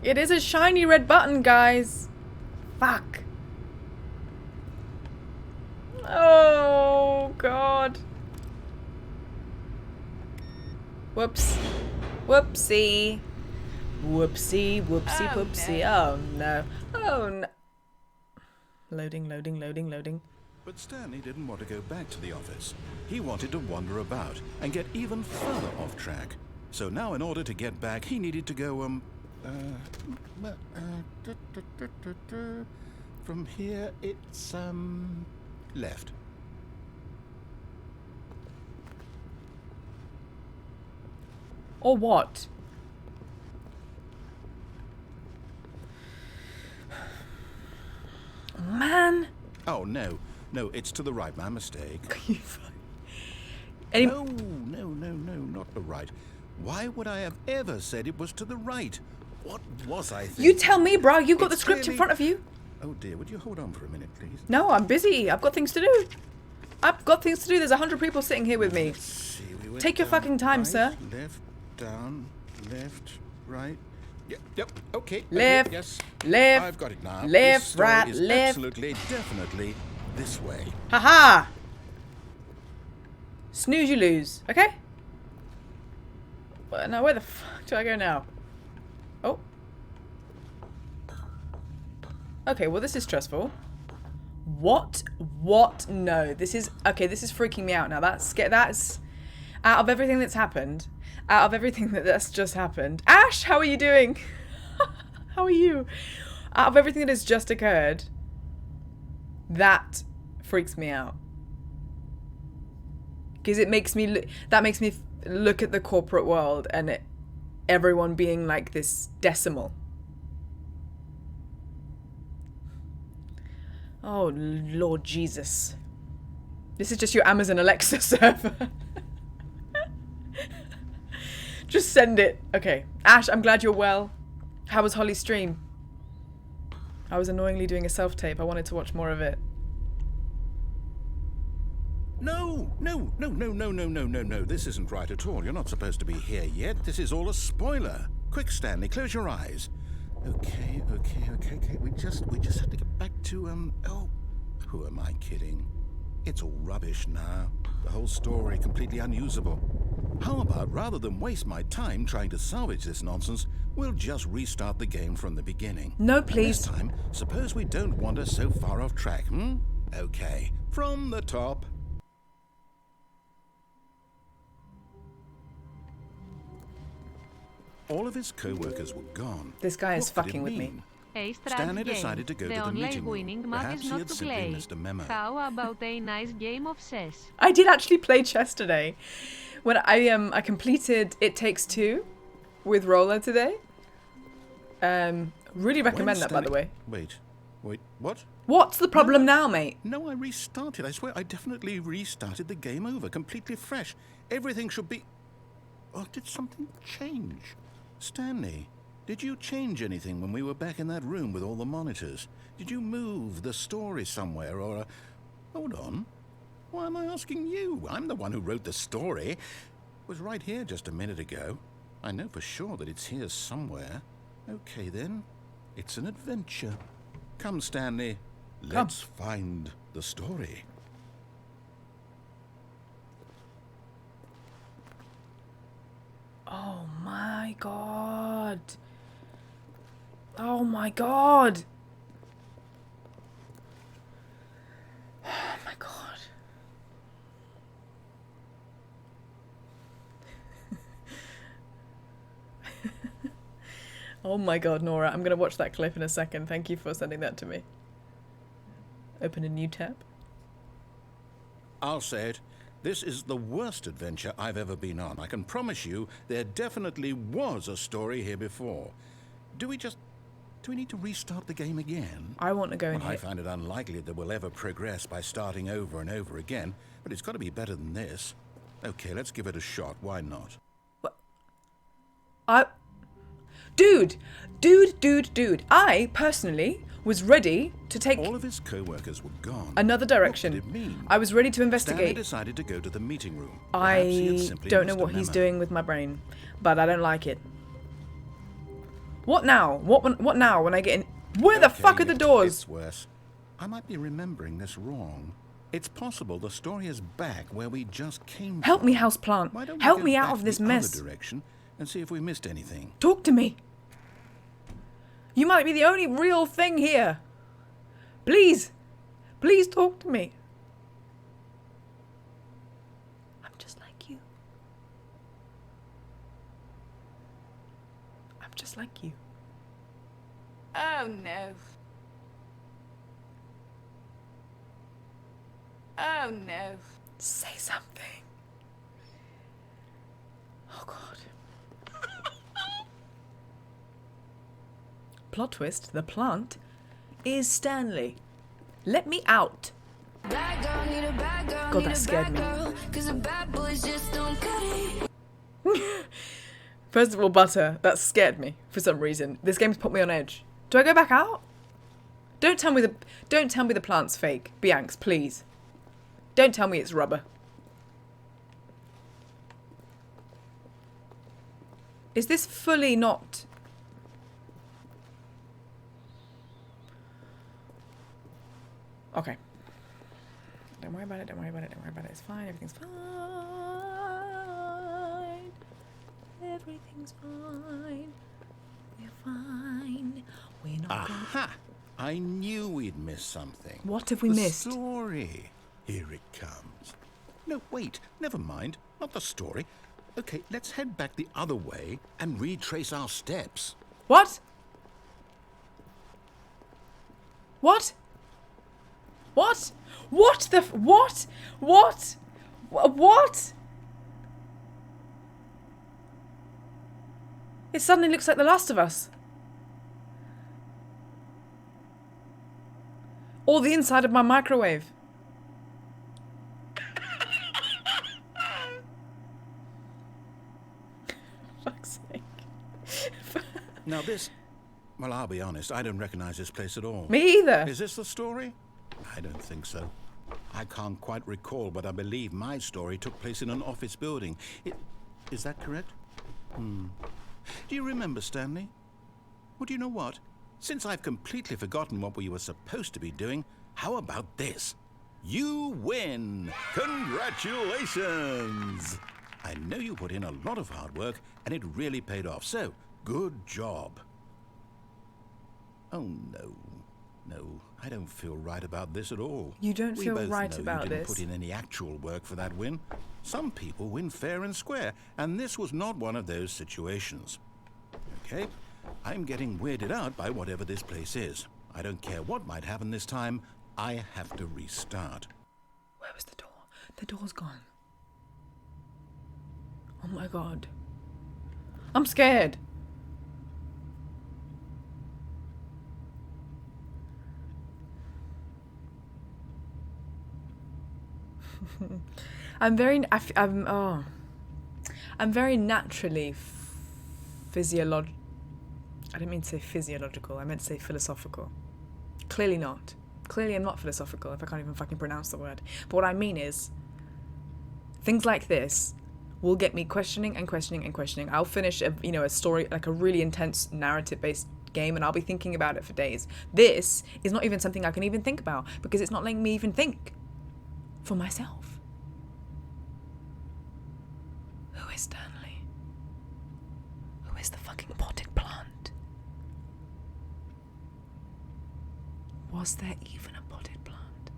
It is a shiny red button, guys. Fuck. Oh, God. Whoops. Whoopsie. Whoopsie, whoopsie, whoopsie. Oh, no. Oh, no. Loading, loading, loading, loading. But Stanley didn't want to go back to the office. He wanted to wander about and get even further off track. So now in order to get back, he needed to go, from here, it's, left. Or what? Man. Oh, no. No, it's to the right. My mistake. Any No, not the right. Why would I have ever said it was to the right? What was I thinking? You tell me, bro. You've got the It's script in clearly- front of you. Oh dear, would you hold on for a minute, please? No, I'm busy. I've got things to do. I've got things to do. There's 100 people sitting here with me. Let's see, we went Take your down, fucking time, right, sir. Left, down, left, right. Yep, okay. Left, yes. left, I've got it now. left, This story right, is left. absolutely, definitely this way. Haha. Snooze, you lose. Okay? Well, now, where the fuck do I go now? Oh. Okay, well, this is stressful. What? What? No, this is... Okay, this is freaking me out now. That's out of everything that's happened, out of everything that's just happened. Ash, how are you doing? How are you? Out of everything that has just occurred, that freaks me out. Because it makes me... That makes me look at the corporate world and everyone being like this decimal. Oh, Lord Jesus. This is just your Amazon Alexa server. Just send it. Okay. Ash, I'm glad you're well. How was Holly's stream? I was annoyingly doing a self-tape. I wanted to watch more of it. No. This isn't right at all. You're not supposed to be here yet. This is all a spoiler. Quick, Stanley, close your eyes. Okay. We just have to get back to, oh, who am I kidding? It's all rubbish now. The whole story completely unusable. How about, rather than waste my time trying to salvage this nonsense, we'll just restart the game from the beginning. No, And please. this time, suppose we don't wander so far off track, Okay, from the top. All of his co-workers were gone. This guy is What did it fucking with me. mean? A strat Stanley game. decided to go The to the only meeting room. winning map Perhaps is he not had to simply play. missed a memo. How about a nice game of chess? I did actually play chess today. When I completed It Takes Two with Roller today. Really recommend that, by the way. Wait, what? What's the problem now, mate? No, I restarted. I swear, I definitely restarted the game over, completely fresh. Everything should be... Oh, did something change? Stanley, did you change anything when we were back in that room with all the monitors? Did you move the story somewhere, or... Hold on. Why am I asking you? I'm the one who wrote the story. It was right here just a minute ago. I know for sure that it's here somewhere. Okay, then. It's an adventure. Come, Stanley. Let's find the story. Oh my god. Oh my god. Oh my god. Oh my god, Nora. I'm going to watch that clip in a second. Thank you for sending that to me. Open a new tab. I'll say it. This is the worst adventure I've ever been on. I can promise you there definitely was a story here before. Do we need to restart the game again? I want to go in Well, I here. find it unlikely that we'll ever progress by starting over and over again, but it's got to be better than this. Okay, let's give it a shot. Why not? Dude. I, personally, was ready to take All of his co-workers were gone. another direction. What did it mean? I was ready to Stanley investigate. decided to go to the meeting room. Perhaps he had I simply don't know missed a what he's memo. doing with my brain, but I don't like it. What now? What now when I get in? Where the Okay, fuck are the doors? It's worse. I might be remembering this wrong. It's possible the story is back where we just came Help from. me, houseplant. Why don't we Help go me back out of this the mess. Other direction and see if we missed anything. Talk to me. You might be the only real thing here. Please. Please talk to me. I'm just like you. I'm just like you. Oh no. Oh no. Say something. Oh God. Plot twist, the plant is Stanley. Let me out. Bad girl, need a bad girl, God, need that a scared bad me. girl, 'cause the bad boys just don't cut it. First of all, Butter, that scared me for some reason. This game's put me on edge. Do I go back out? Don't tell me the plant's fake. Bianx, please. Don't tell me it's rubber. Is this fully not... Okay. Don't worry about it, don't worry about it, don't worry about it. It's fine, everything's fine. Everything's fine. We're fine. We're not going... Aha! I knew we'd missed something. What have we the missed? Story. Here it comes. No, wait. Never mind. Not the story. Okay, let's head back the other way and retrace our steps. What? What? What? What the... What? What? What? It suddenly looks like The Last of Us. Or the inside of my microwave. Fuck's sake. Now this... Well, I'll be honest. I don't recognize this place at all. Me either. Is this the story? I don't think so. I can't quite recall, but I believe my story took place in an office building. Is that correct? Do you remember, Stanley? Well, do you know what? Since I've completely forgotten what we were supposed to be doing, how about this? You win! Congratulations! I know you put in a lot of hard work, and it really paid off. So, good job. Oh, no. No, I don't feel right about this at all. You don't We feel both right know about you didn't this? put in any actual work for that win. Some people win fair and square, and this was not one of those situations. Okay? I'm getting weirded out by whatever this place is. I don't care what might happen this time. I have to restart. Where was the door? The door's gone. Oh my god. I'm scared. I'm very naturally physiological. I didn't mean to say physiological. I meant to say philosophical. Clearly not. Clearly I'm not philosophical if I can't even fucking pronounce the word. But what I mean is, things like this will get me questioning and questioning and questioning. I'll finish a story, like a really intense narrative-based game, and I'll be thinking about it for days. This is not even something I can even think about because it's not letting me even think for myself. Who is Stanley? Who is the fucking potted plant? Was there even a potted plant?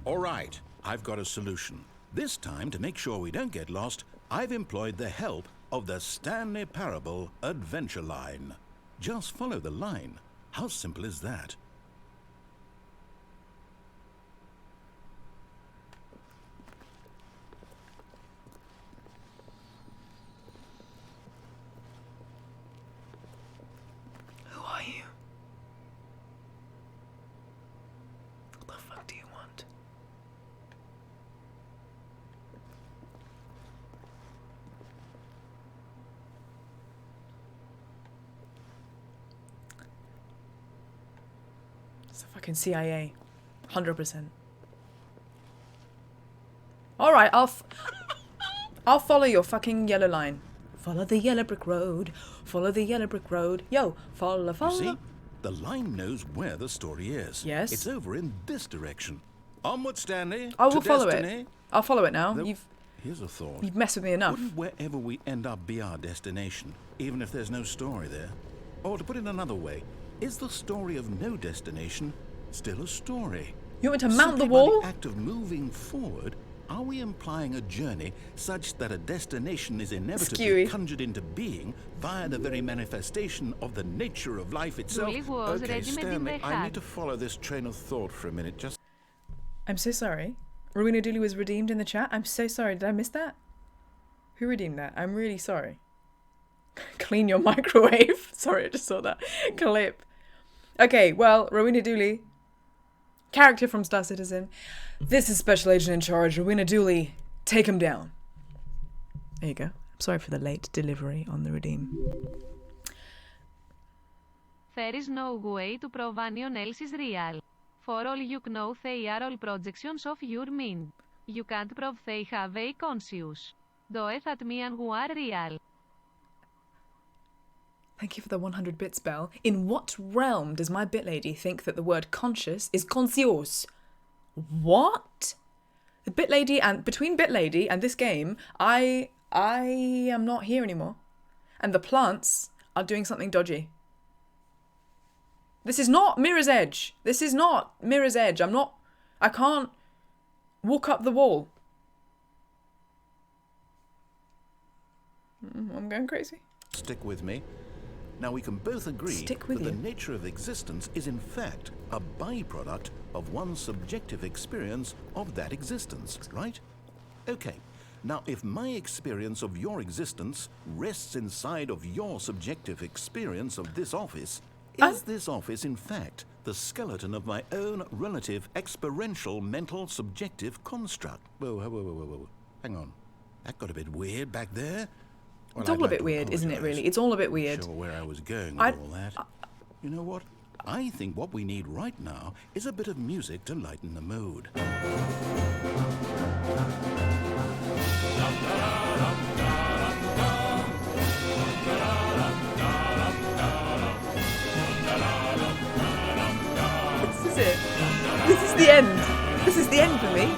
All right, I've got a solution. This time, to make sure we don't get lost, I've employed the help of the Stanley Parable adventure line. Just follow the line. How simple is that? Who are you? What the fuck do you want? It's the fucking CIA. 100%. Alright, I'll follow your fucking yellow line. Follow the yellow brick road. Follow the yellow brick road. Yo, follow. You see, the line knows where the story is. Yes. It's over in this direction. Onward, Stanley. I will to follow destiny. it. I'll follow it now. Though, here's a thought. You've messed with me enough. Wouldn't wherever we end up be our destination, even if there's no story there? Or to put it another way, is the story of no destination still a story? You want me to mount the Simply wall? By the act of moving forward, are we implying a journey such that a destination is inevitably Skewy. conjured into being via the very manifestation of the nature of life itself? Julie was Okay, ready with Stanley, the I hat. need to follow this train of thought for a minute. Just I'm so sorry. Rowena Dooley was redeemed in the chat. I'm so sorry. Did I miss that? Who redeemed that? I'm really sorry. Clean your microwave. Sorry, I just saw that clip. Okay, well, Rowena Dooley, character from Star Citizen. This is Special Agent in Charge, Rowena Dooley. Take him down. There you go. I'm sorry for the late delivery on the redeem. There is no way to prove anyone else is real. For all you know, they are all projections of your mind. You can't prove they have a conscience. Do it at me and who are real. Thank you for the 100 bits, Bell. In what realm does my bit lady think that the word conscious is conscious? What? The bit lady and between bit lady and this game, I am not here anymore. And the plants are doing something dodgy. This is not Mirror's Edge. This is not Mirror's Edge. I can't walk up the wall. I'm going crazy. stick with me. Now we can both agree Stick with that the you. nature of existence is in fact a byproduct of one's subjective experience of that existence, right? Okay, now if my experience of your existence rests inside of your subjective experience of this office, is this office in fact the skeleton of my own relative experiential mental subjective construct? Whoa. Hang on. That got a bit weird back there. Well, It's I'd all a like bit to weird, isn't it, apologise. really? It's all a bit weird. Not sure where I was going with I- all that. You know what? I think what we need right now is a bit of music to lighten the mood. This is it. This is the end. This is the end for me.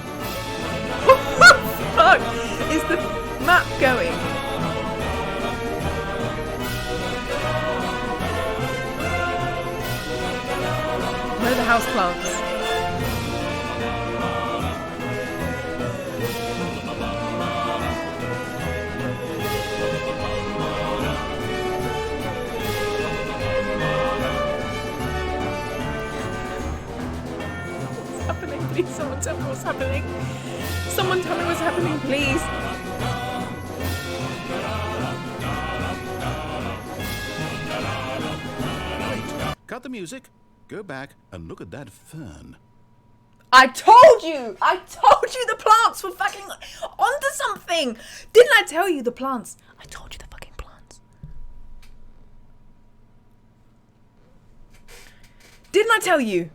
Fuck! Is the map going? Where are the houseplants? What's happening? Please, someone tell me what's happening. Someone tell me what's happening, please. Cut the music, go back and look at that fern. I told you! I told you the plants were fucking onto something! Didn't I tell you the plants? I told you the fucking plants. Didn't I tell you?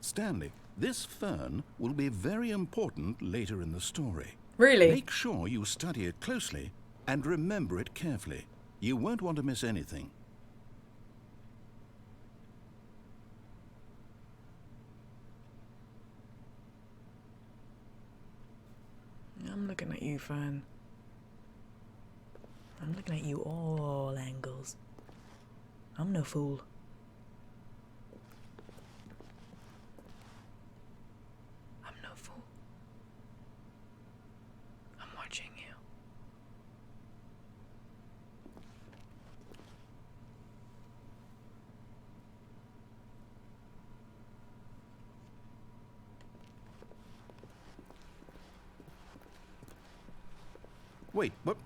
Stanley, this fern will be very important later in the story. Really? Make sure you study it closely and remember it carefully. You won't want to miss anything. I'm looking at you, Fern. I'm looking at you all angles. I'm no fool. I'm no fool. I'm watching you. Wait, what?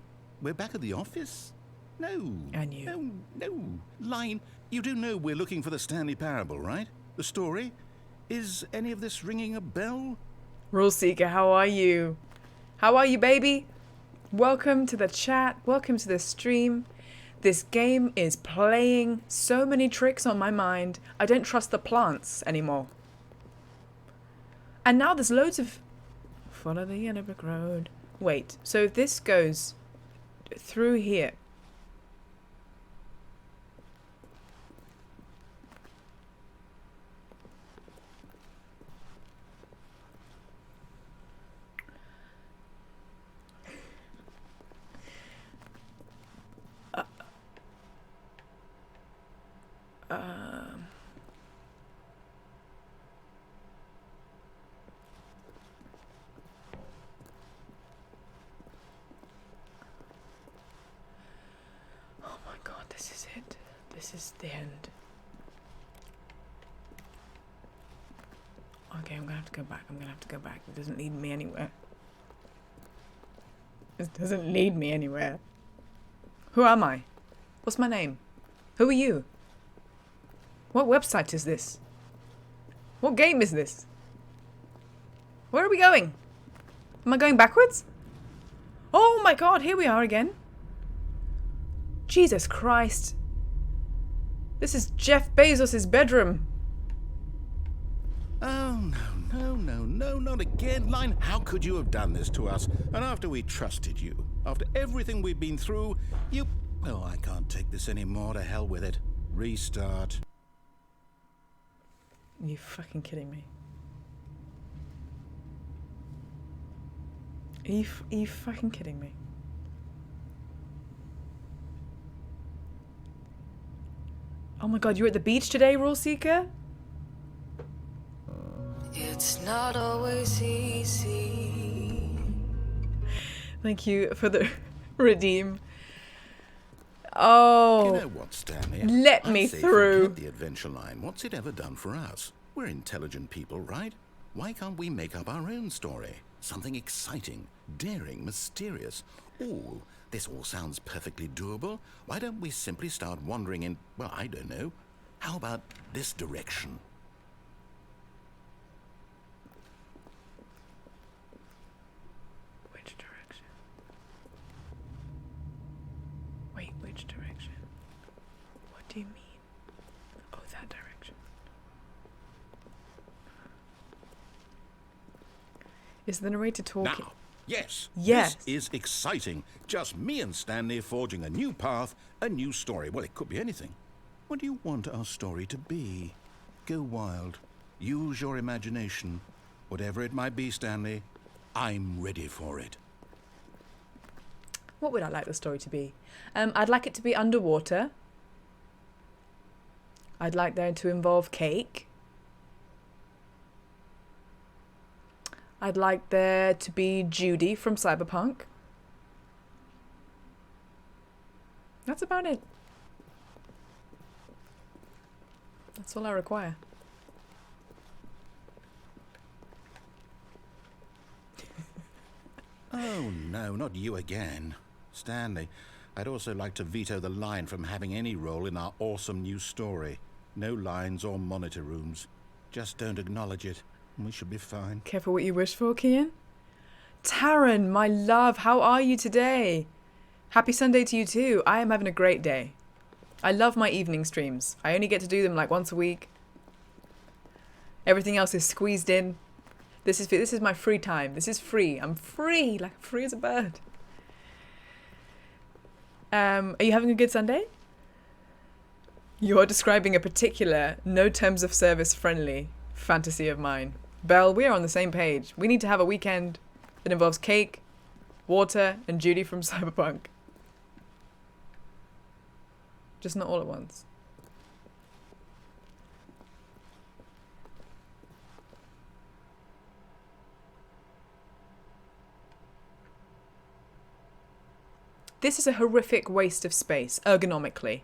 We're back at the office? No. I knew. No. Line, you do know we're looking for the Stanley Parable, right? The story? Is any of this ringing a bell? Rule Seeker, how are you? How are you, baby? Welcome to the chat. Welcome to the stream. This game is playing so many tricks on my mind. I don't trust the plants anymore. And now there's loads of... Follow the yellow brick road. Wait, so if this goes through here... Oh my god, this is it. This is the end. Okay, I'm gonna have to go back. It doesn't lead me anywhere. It doesn't lead me anywhere. Who am I? What's my name? Who are you? What website is this? What game is this? Where are we going? Am I going backwards? Oh my god, here we are again. Jesus Christ. This is Jeff Bezos' bedroom. Oh, no, not again. Line, how could you have done this to us? And after we trusted you, after everything we've been through, you... Oh, I can't take this anymore. To hell with it. Restart. Are you fucking kidding me? Are you fucking kidding me? Oh my god, you're at the beach today, Rule Seeker? It's not always easy. Thank you for the redeem. Oh. You know what, Stanley? Let I'd me say through. Forget the adventure line. What's it ever done for us? We're intelligent people, right? Why can't we make up our own story? Something exciting, daring, mysterious. Ooh, this all sounds perfectly doable. Why don't we simply start wandering in, well, I don't know. How about this direction? Which direction? Wait, which direction? What do you mean? Oh, that direction. Is the narrator talking? Now, yes. Yes. This is exciting. Just me and Stanley forging a new path, a new story. Well, it could be anything. What do you want our story to be? Go wild. Use your imagination. Whatever it might be, Stanley, I'm ready for it. What would I like the story to be? I'd like it to be underwater. I'd like there to involve cake. I'd like there to be Judy from Cyberpunk. That's about it. That's all I require. Oh, no, not you again. Stanley, I'd also like to veto the line from having any role in our awesome new story. No lines or monitor rooms. Just don't acknowledge it, and we should be fine. Careful what you wish for, Kian. Taryn, my love, how are you today? Happy Sunday to you too. I am having a great day. I love my evening streams. I only get to do them like once a week. Everything else is squeezed in. This is my free time. This is free. I'm free, like free as a bird. Are you having a good Sunday? You are describing a particular, no terms of service friendly fantasy of mine. Belle, we are on the same page. We need to have a weekend that involves cake, water, and Judy from Cyberpunk. Just not all at once. This is a horrific waste of space, ergonomically.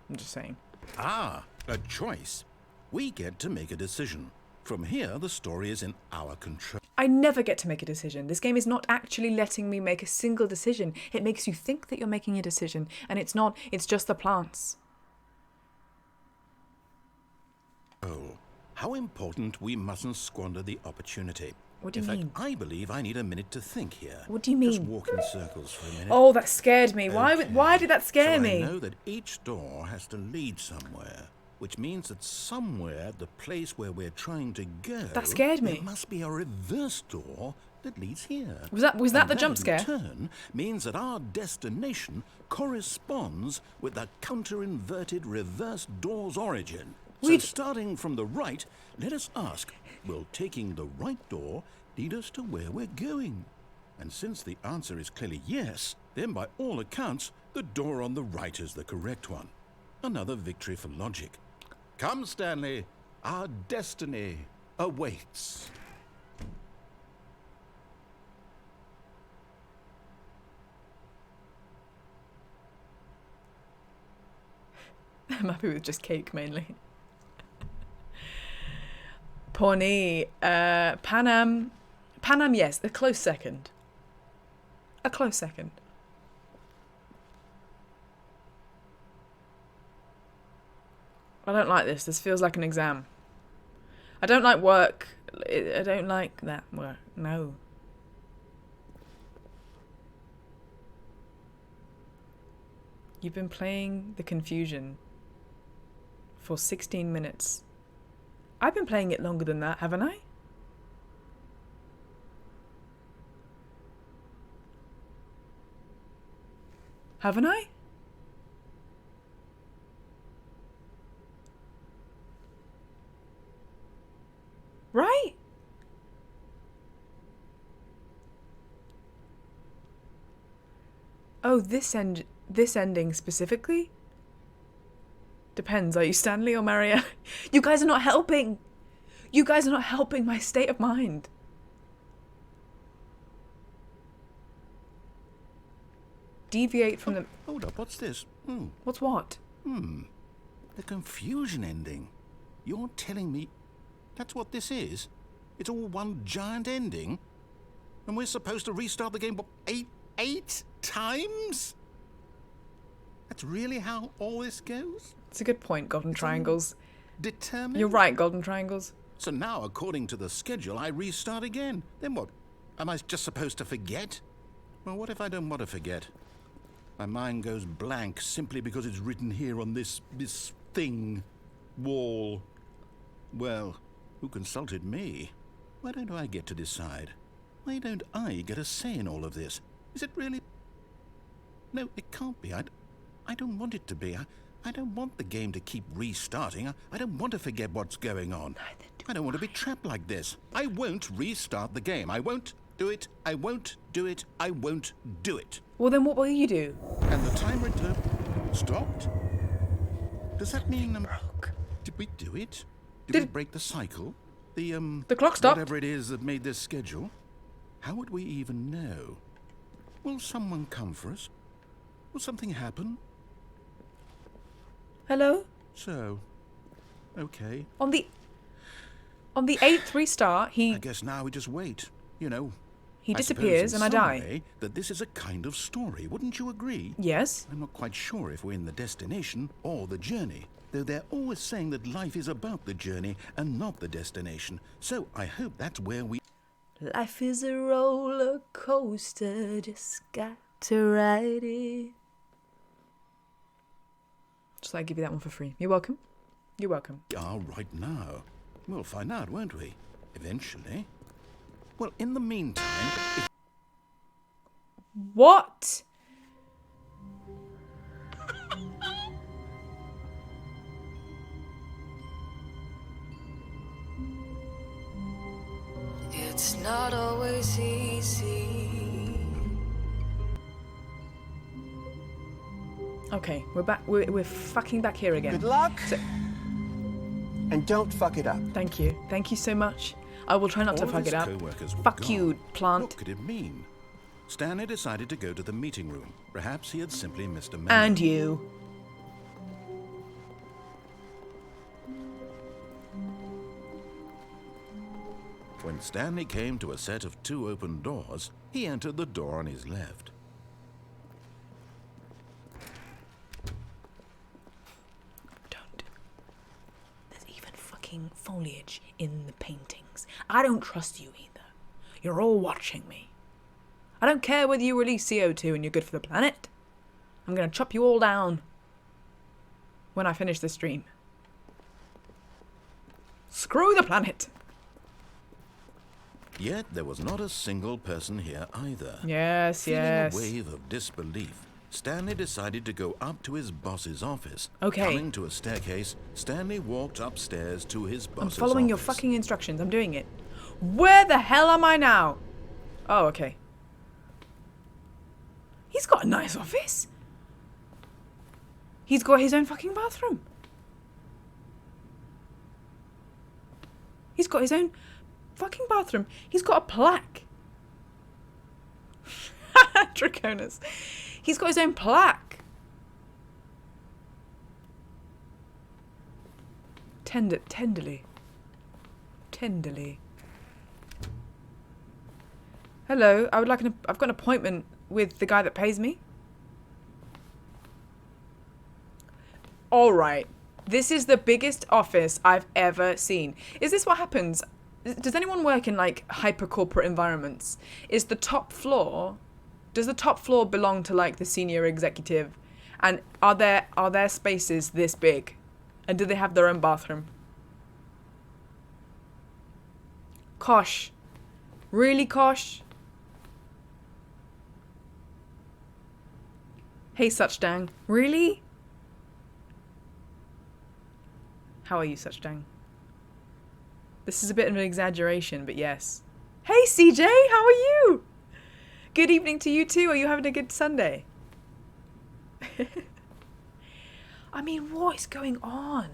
I'm just saying. Ah, a choice. We get to make a decision. From here, the story is in our control. I never get to make a decision. This game is not actually letting me make a single decision. It makes you think that you're making a decision, and it's not. It's just the plants. Oh, how important we mustn't squander the opportunity. What do you in mean? fact, I believe I need a minute to think here. What do you mean? Just walk in circles for a minute. Oh, that scared me. Okay. Why did that scare So me? I know that each door has to lead somewhere, which means that somewhere, the place where we're trying to go, That scared me. there must be a reverse door that leads here. Was that the And jump in scare? turn means that our destination corresponds with the counter-inverted reverse door's origin. So starting from the right, let us ask, will taking the right door lead us to where we're going? And since the answer is clearly yes, then by all accounts, the door on the right is the correct one. Another victory for logic. Come, Stanley, our destiny awaits. I'm happy with just cake mainly. Pawnee, Panam, yes, a close second. A close second. I don't like this. This feels like an exam. I don't like work. I don't like that work. No. You've been playing the confusion for 16 minutes. I've been playing it longer than that, haven't I? Haven't I? Right? Oh, this ending specifically? Depends. Are you Stanley or Maria? You guys are not helping. You guys are not helping my state of mind. Deviate from the... Hold up, what's this? What's what? The confusion ending. You're telling me that's what this is? It's all one giant ending? And we're supposed to restart the game, what, eight times? That's really how all this goes? It's a good point, golden triangles. Determined? You're right, golden triangles. So now, according to the schedule, I restart again. Then what? Am I just supposed to forget? Well, what if I don't want to forget? My mind goes blank simply because it's written here on this thing, wall. Well, who consulted me? Why don't I get to decide? Why don't I get a say in all of this? Is it really... No, it can't be. I don't want it to be. I don't want the game to keep restarting. I don't want to forget what's going on. I don't want to be trapped like this. I won't restart the game. I won't do it. I won't do it. I won't do it. Well, then what will you do? And the timer stopped? Does that mean... Broke. Did we do it? Did we break the cycle? The clock stopped. Whatever it is that made this schedule? How would we even know? Will someone come for us? Will something happen? Hello? So, okay. On the 8th restart, I guess now we just wait. You know. he I disappears suppose and I in some die. way that this is a kind of story, wouldn't you agree? Yes. I'm not quite sure if we're in the destination or the journey, though they're always saying that life is about the journey and not the destination. So I hope that's where we... Life is a roller coaster, just got to ride it. Just like give you that one for free. You're welcome. You're welcome. are right now. We'll find out, won't we? Eventually. Well, in the meantime... What? It's not always easy. Okay, we're back. We're fucking back here again. Good luck. And don't fuck it up. Thank you. Thank you so much. I will try not to all of fuck his it up. co-workers were Fuck gone. you, plant. What could it mean? Stanley decided to go to the meeting room. Perhaps he had simply missed a memo. And you. When Stanley came to a set of 2 open doors, he entered the door on his left. Don't. There's even fucking foliage in the paintings. I don't trust you either. You're all watching me. I don't care whether you release CO2 and you're good for the planet. I'm gonna chop you all down when I finish this stream. Screw the planet. Yet there was not a single person here either. Yes, Feeling yes. a wave of disbelief, Stanley decided to go up to his boss's office. Okay. Coming to a staircase, Stanley walked upstairs to his I'm boss's following your office. fucking instructions. I'm doing it. Where the hell am I now? Oh, okay. He's got a nice office. He's got his own fucking bathroom. He's got his own fucking bathroom. He's got a plaque. Draconis. He's got his own plaque. Tenderly. Hello, I've got an appointment with the guy that pays me. All right. This is the biggest office I've ever seen. Is this what happens? Does anyone work in like hyper corporate environments? Does the top floor belong to like the senior executive? And are there spaces this big? And do they have their own bathroom? Kosh. Really, Kosh? Hey, Suchdang. Really? How are you, Suchdang? This is a bit of an exaggeration, but yes. Hey, CJ, how are you? Good evening to you too. Are you having a good Sunday? I mean, what is going on?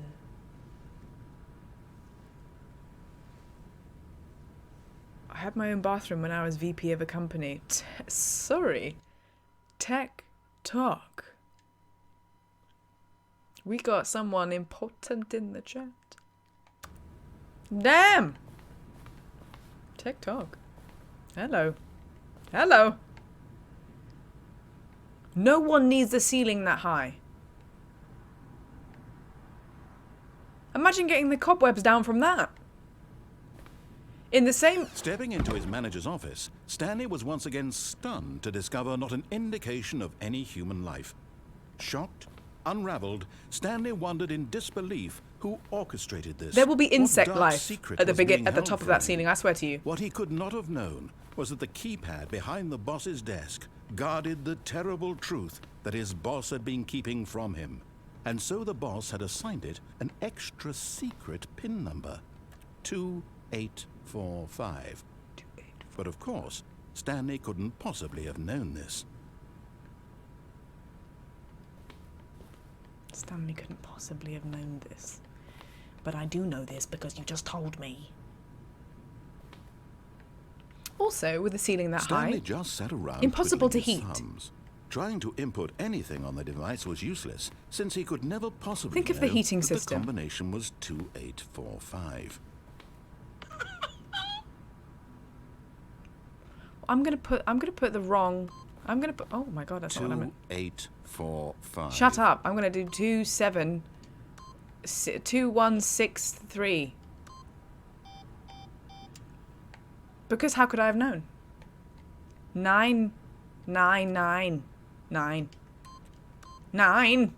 I had my own bathroom when I was VP of a company. Sorry. Tech talk. We got someone important in the chat. Damn! Tech talk. Hello. Hello. No one needs a ceiling that high. Imagine getting the cobwebs down from that. In the same... Stepping into his manager's office, Stanley was once again stunned to discover not an indication of any human life. Shocked, unraveled, Stanley wondered in disbelief who orchestrated this. There will be What insect dark life secret at the was being at the held top of from that him? ceiling, I swear to you. What he could not have known was that the keypad behind the boss's desk guarded the terrible truth that his boss had been keeping from him. and so the boss had assigned it an extra secret PIN number, 2845. But of course, Stanley couldn't possibly have known this. Stanley couldn't possibly have known this. But I do know this because you just told me. Also, with the ceiling that Stanley high, just sat around impossible to twiddling heat. his thumbs. Trying to input anything on the device was useless, since he could never possibly Think of the know heating that system. The combination was 2845. I'm gonna put the wrong. Oh my god, that's not what I meant. 2845. Shut up! I'm gonna do 2163. Because how could I have known? 9999. 9.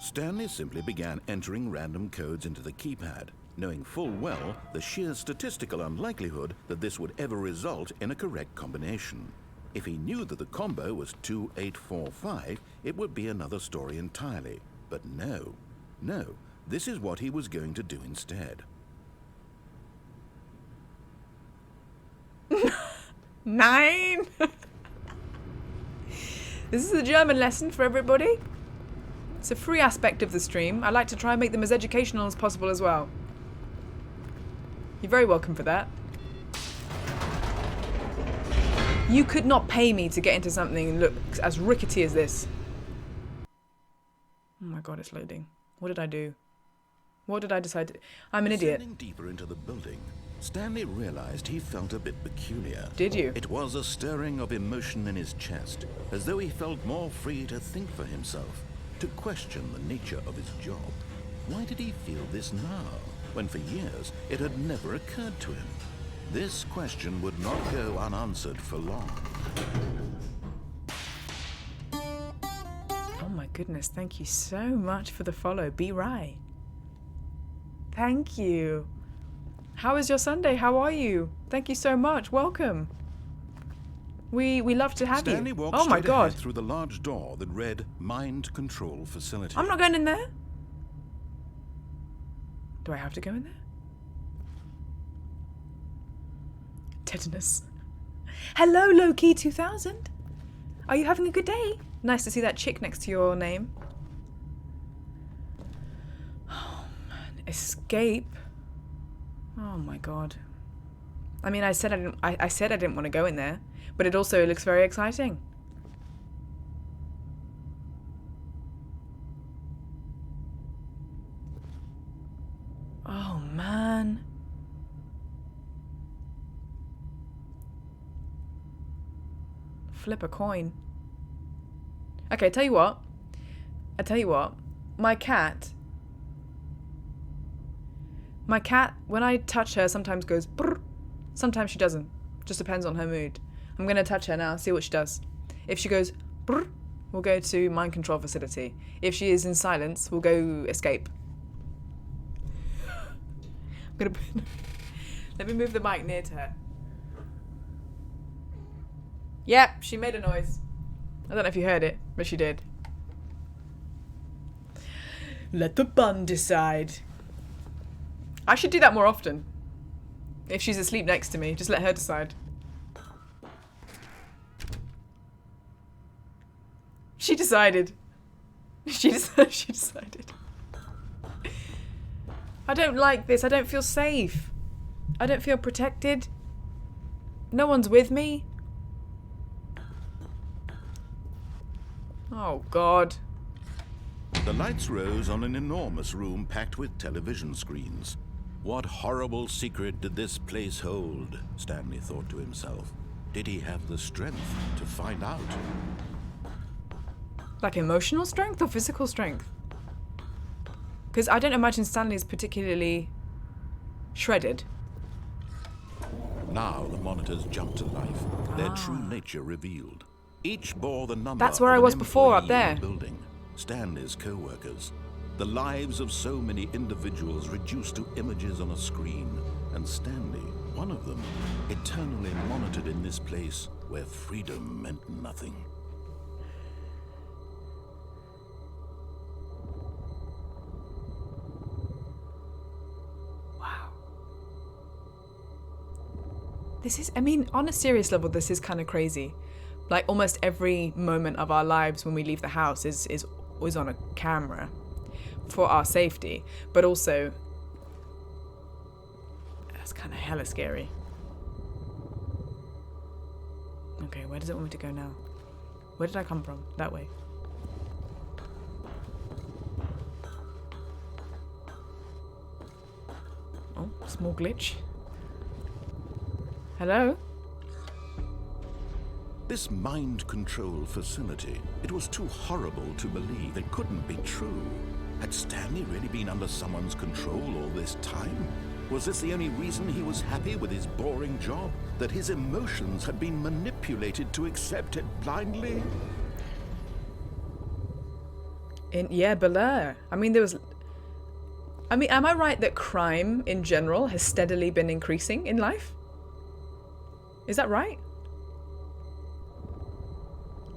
Stanley simply began entering random codes into the keypad, knowing full well the sheer statistical unlikelihood that this would ever result in a correct combination. If he knew that the combo was 2845, it would be another story entirely. But no, this is what he was going to do instead. 9. This is a German lesson for everybody. It's a free aspect of the stream. I like to try and make them as educational as possible as well. You're very welcome for that. You could not pay me to get into something that looks as rickety as this. Oh my god, it's loading. What did I do? What did I decide to... I'm an idiot. Descending deeper into the building, Stanley realized he felt a bit peculiar. Did you? It was a stirring of emotion in his chest, as though he felt more free to think for himself, to question the nature of his job. Why did he feel this now, when for years it had never occurred to him? This question would not go unanswered for long. Oh my goodness, thank you so much for the follow. Be right. Thank you. How is your Sunday? How are you? Thank you so much. Welcome. We love to have Stanley you. walked Oh my straight god. ahead through the large door that read Mind Control Facility. I'm not going in there. Do I have to go in there? Tetanus. Hello, Loki 2000. Are you having a good day? Nice to see that chick next to your name. Oh man, escape. Oh my god. I mean, I said I didn't want to go in there, but it also looks very exciting. Oh man. Flip a coin. Okay, I tell you what. My cat, when I touch her, sometimes goes brrr. Sometimes she doesn't. Just depends on her mood. I'm going to touch her now, see what she does. If she goes brrr, we'll go to mind control facility. If she is in silence, we'll go escape. I'm going to let me move the mic near to her. Yep, she made a noise. I don't know if you heard it, but she did. Let the bun decide. I should do that more often. If she's asleep next to me, just let her decide. She decided. She decided. I don't like this. I don't feel safe. I don't feel protected. No one's with me. Oh, God. The lights rose on an enormous room packed with television screens. What horrible secret did this place hold? Stanley thought to himself. Did he have the strength to find out? Like emotional strength or physical strength? Because I don't imagine Stanley's particularly shredded. Now the monitors jumped to life, their true nature revealed. Each bore the number That's where of I an was before, up employee in there. the building, Stanley's co-workers. The lives of so many individuals reduced to images on a screen, and Stanley, one of them, eternally monitored in this place where freedom meant nothing. This is, I mean, on a serious level, this is kind of crazy. Like, almost every moment of our lives when we leave the house is on a camera for our safety. But also, that's kind of hella scary. Okay, where does it want me to go now? Where did I come from? That way. Oh, small glitch. Hello? This mind control facility, it was too horrible to believe. It couldn't be true. Had Stanley really been under someone's control all this time? Was this the only reason he was happy with his boring job? That his emotions had been manipulated to accept it blindly? Yeah, Belair. I mean, am I right that crime in general has steadily been increasing in life? Is that right?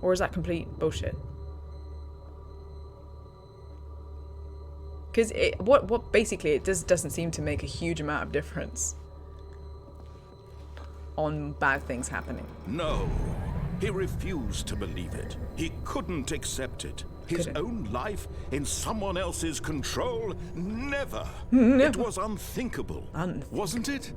Or is that complete bullshit? Because what basically it doesn't seem to make a huge amount of difference on bad things happening. No, he refused to believe it. He couldn't accept it. His own life in someone else's control? Never. It was unthinkable. Wasn't it?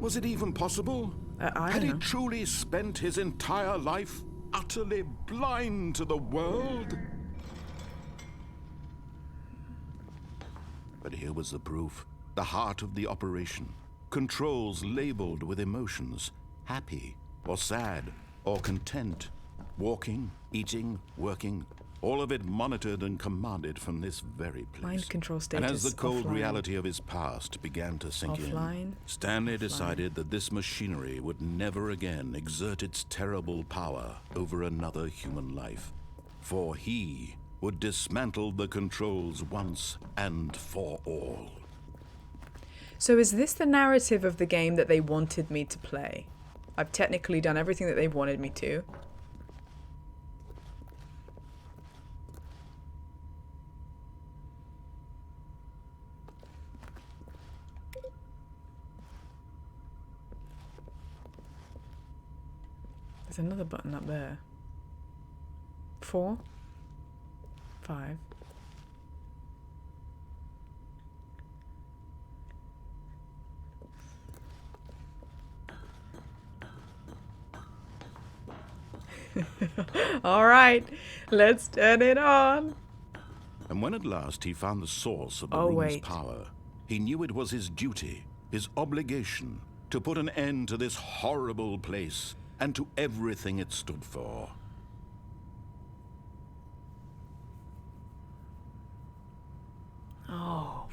Was it even possible? Had he truly spent his entire life utterly blind to the world? But here was the proof. The heart of the operation. Controls labeled with emotions. Happy, or sad, or content. Walking, eating, working. All of it monitored and commanded from this very place. Mind control status. And as the cold offline. reality of his past began to sink in, Stanley decided that this machinery would never again exert its terrible power over another human life. For he would dismantle the controls once and for all. So is this the narrative of the game that they wanted me to play? I've technically done everything that they wanted me to. There's another button up there. 4, 5. All right, let's turn it on. And when at last he found the source of the room's power, he knew it was his duty, his obligation, to put an end to this horrible place and to everything it stood for. Oh,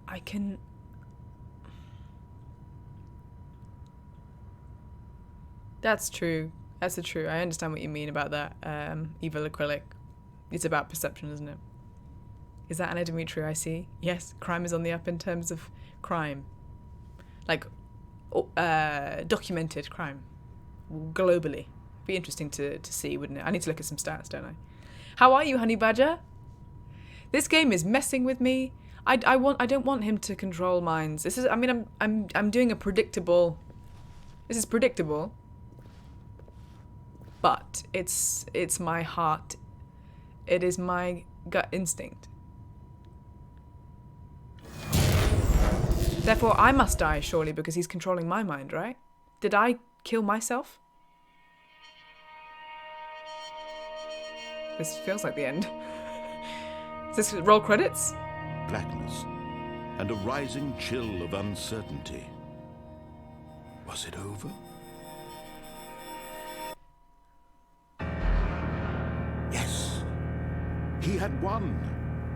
I can... That's true. That's true. I understand what you mean about that. Evil acrylic. It's about perception, isn't it? Is that Anna Demetriou I see? Yes, crime is on the up in terms of crime. Like, documented crime. Globally. Be interesting to see, wouldn't it? I need to look at some stats, don't I? How are you, Honey Badger? This game is messing with me. I don't want him to control minds. This is, I mean, I'm doing a predictable... This is predictable. But it's my heart. It is my gut instinct. Therefore, I must die, surely, because he's controlling my mind, right? Did I kill myself? This feels like the end. Is this roll credits? Blackness and a rising chill of uncertainty. Was it over? Yes. He had won.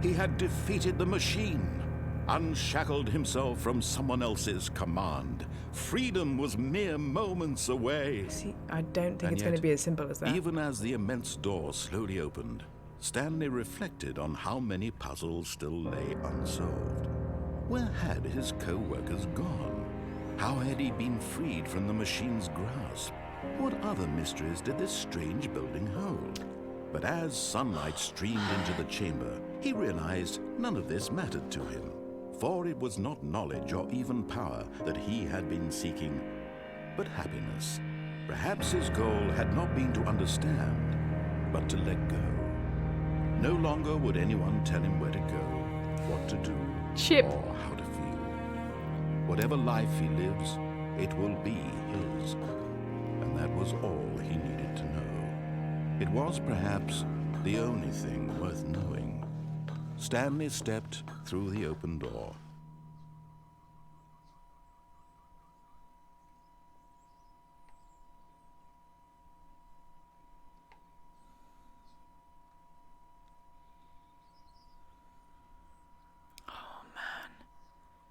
He had defeated the machine. Unshackled himself from someone else's command. Freedom was mere moments away. See, I don't think it's going to be as simple as that. Even as the immense door slowly opened, Stanley reflected on how many puzzles still lay unsolved. Where had his co-workers gone? How had he been freed from the machine's grasp? What other mysteries did this strange building hold? But as sunlight streamed into the chamber, he realized none of this mattered to him, for it was not knowledge or even power that he had been seeking, but happiness. Perhaps his goal had not been to understand, but to let go. No longer would anyone tell him where to go, what to do, Chip. or how to feel. Whatever life he lives, it will be his. And that was all he needed to know. It was perhaps the only thing worth knowing. Stanley stepped through the open door.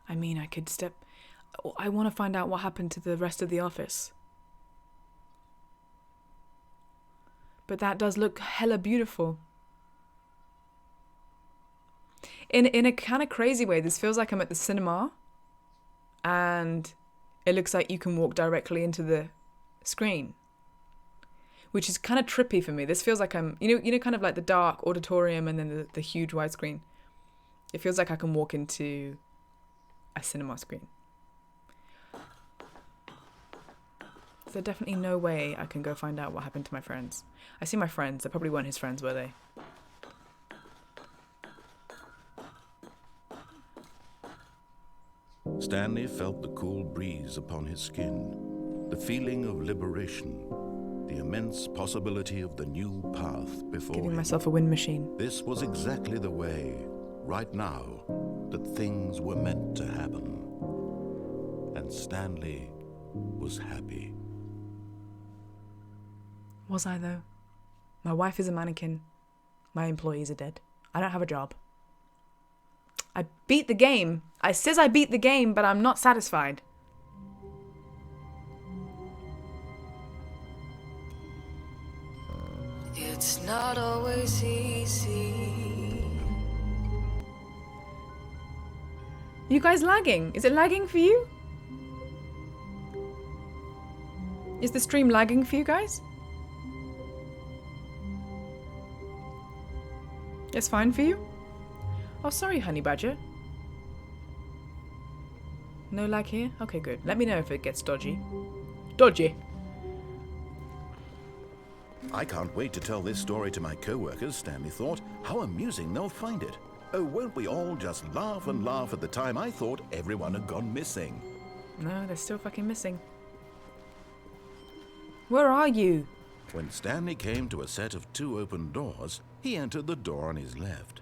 I mean, I could step... I want to find out what happened to the rest of the office. But that does look hella beautiful. In a kind of crazy way, this feels like I'm at the cinema. And it looks like you can walk directly into the screen. Which is kind of trippy for me. This feels like I'm... You know, kind of like the dark auditorium and then the huge widescreen. It feels like I can walk into a cinema screen. There's definitely no way I can go find out what happened to my friends. I see my friends. They probably weren't his friends, were they? Stanley felt the cool breeze upon his skin, the feeling of liberation, the immense possibility of the new path before Giving him. myself a wind machine. This was exactly the way, right now, that things were meant to happen. And Stanley was happy. Was I, though? My wife is a mannequin. My employees are dead. I don't have a job. I beat the game. I says I beat the game, but I'm not satisfied. It's not always easy. You guys lagging? Is it lagging for you? Is the stream lagging for you guys? It's fine for you? Oh, sorry, honey badger. No lag here? Okay, good. Let me know if it gets dodgy. Dodgy. I can't wait to tell this story to my co-workers, Stanley thought. How amusing they'll find it. Oh, won't we all just laugh and laugh at the time I thought everyone had gone missing? No, they're still fucking missing. Where are you? When Stanley came to a set of 2 open doors, he entered the door on his left.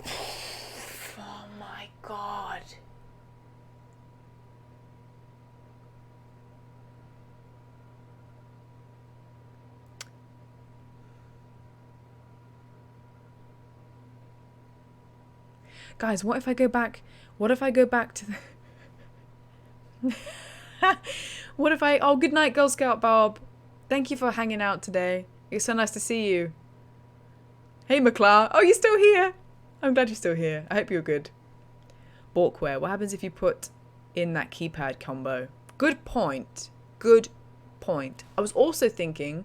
Oh my god. Guys, what if I go back? What if I go back to the... What if I... Oh, good night, Girl Scout Bob. Thank you for hanging out today. It's so nice to see you. Hey, McClar. Oh, you're still here. I'm glad you're still here. I hope you're good. Balkware. What happens if you put in that keypad combo? Good point. Good point. I was also thinking,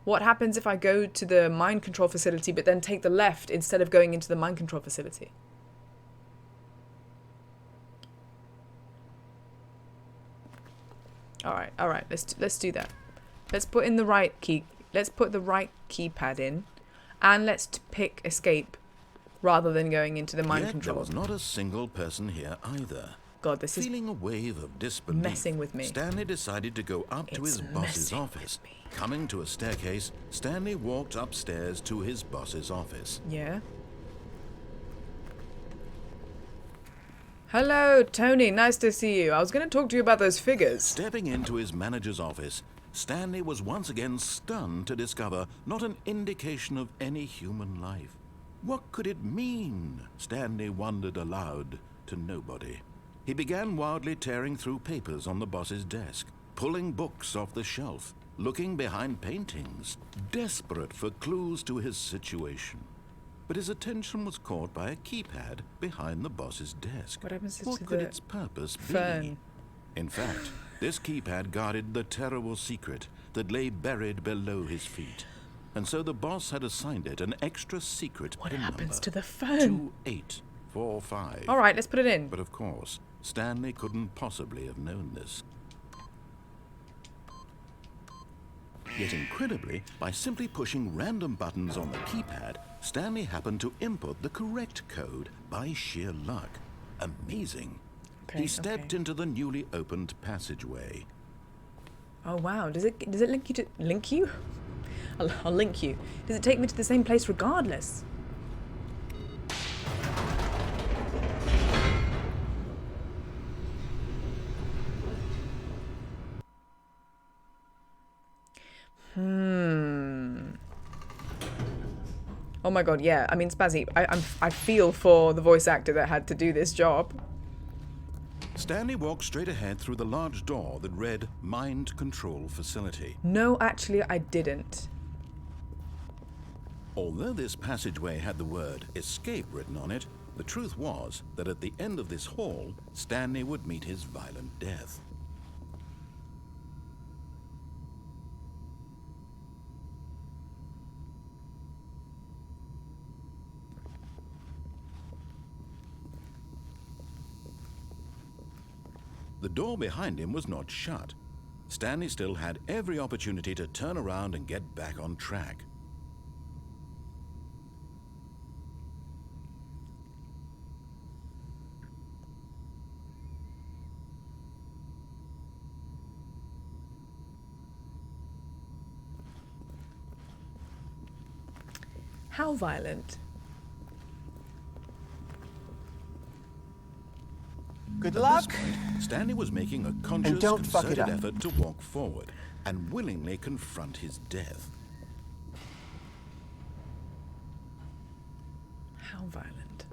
what happens if I go to the mind control facility but then take the left instead of going into the mind control facility? All right. Let's do that. Let's put in the right key. Let's put the right keypad in, and let's pick escape, rather than going into the mind Yet control. there was not a single person here either. God, this is Feeling a wave of disbelief, messing with me. Stanley decided to go up to his It's boss's messing office. with me. Coming to a staircase, Stanley walked upstairs to his boss's office. Yeah. Hello, Tony. Nice to see you. I was going to talk to you about those figures. Stepping into his manager's office, Stanley was once again stunned to discover not an indication of any human life. What could it mean? Stanley wondered aloud to nobody. He began wildly tearing through papers on the boss's desk, pulling books off the shelf, looking behind paintings, desperate for clues to his situation. But his attention was caught by a keypad behind the boss's desk. What happens to What could the its purpose be? fern? In fact, This keypad guarded the terrible secret that lay buried below his feet. And so the boss had assigned it an extra secret What pin happens number, to the phone? 2845. All right, let's put it in. But of course, Stanley couldn't possibly have known this. Yet incredibly, by simply pushing random buttons on the keypad, Stanley happened to input the correct code by sheer luck. Amazing. He stepped into the newly opened passageway. Oh wow, does it link you to link you? I'll link you. Does it take me to the same place regardless? Oh my god, yeah. I mean, Spazzy, I feel for the voice actor that had to do this job. Stanley walked straight ahead through the large door that read Mind Control Facility. No, actually, I didn't. Although this passageway had the word escape written on it, the truth was that at the end of this hall, Stanley would meet his violent death. The door behind him was not shut. Stanley still had every opportunity to turn around and get back on track. How violent? Good At luck. this point, Stanley was making a conscious, don't fuck it concerted up. effort to walk forward and willingly confront his death. How violent?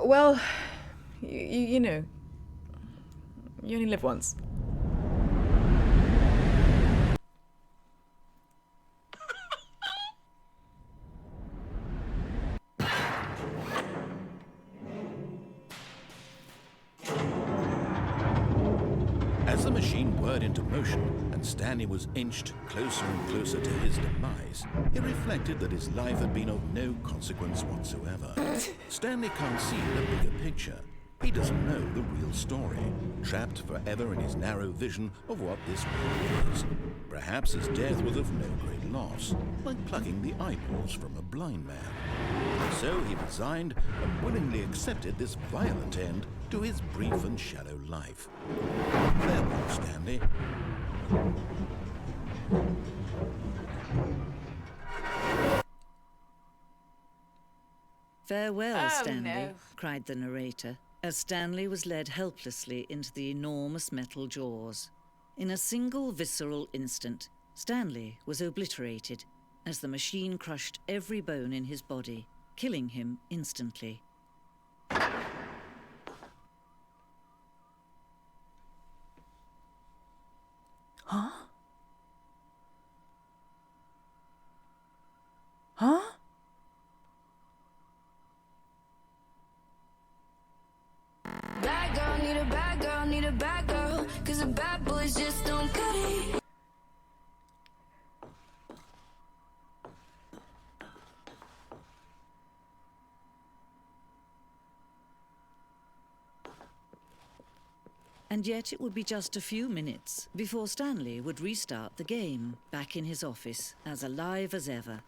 Well, you know, you only live once. As the machine whirred into motion and Stanley was inched closer and closer to his demise, he reflected that his life had been of no consequence whatsoever. Stanley can't see the bigger picture. He doesn't know the real story, trapped forever in his narrow vision of what this world is. Perhaps his death was of no great loss, like plucking the eyeballs from a blind man. So he resigned and willingly accepted this violent end to his brief and shallow life. Farewell, Stanley. Farewell, Oh, Stanley, no. cried the narrator, as Stanley was led helplessly into the enormous metal jaws. In a single visceral instant, Stanley was obliterated as the machine crushed every bone in his body, killing him instantly. Huh? Huh? Bad girl, need a bad girl, need a bad girl. Cause the bad boys just don't cut it. And yet it would be just a few minutes before Stanley would restart the game, back in his office, as alive as ever.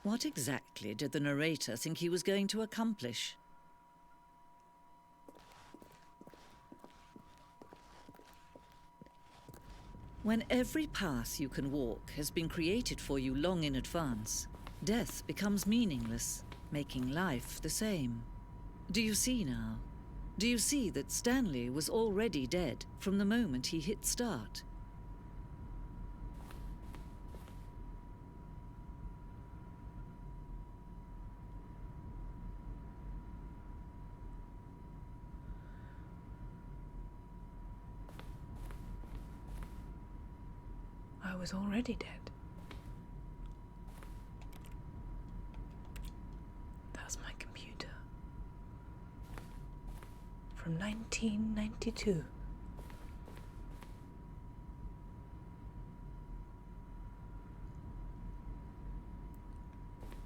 What exactly did the narrator think he was going to accomplish? When every path you can walk has been created for you long in advance, death becomes meaningless, making life the same. Do you see now? Do you see that Stanley was already dead from the moment he hit start? I was already dead. That's my computer. From 1992.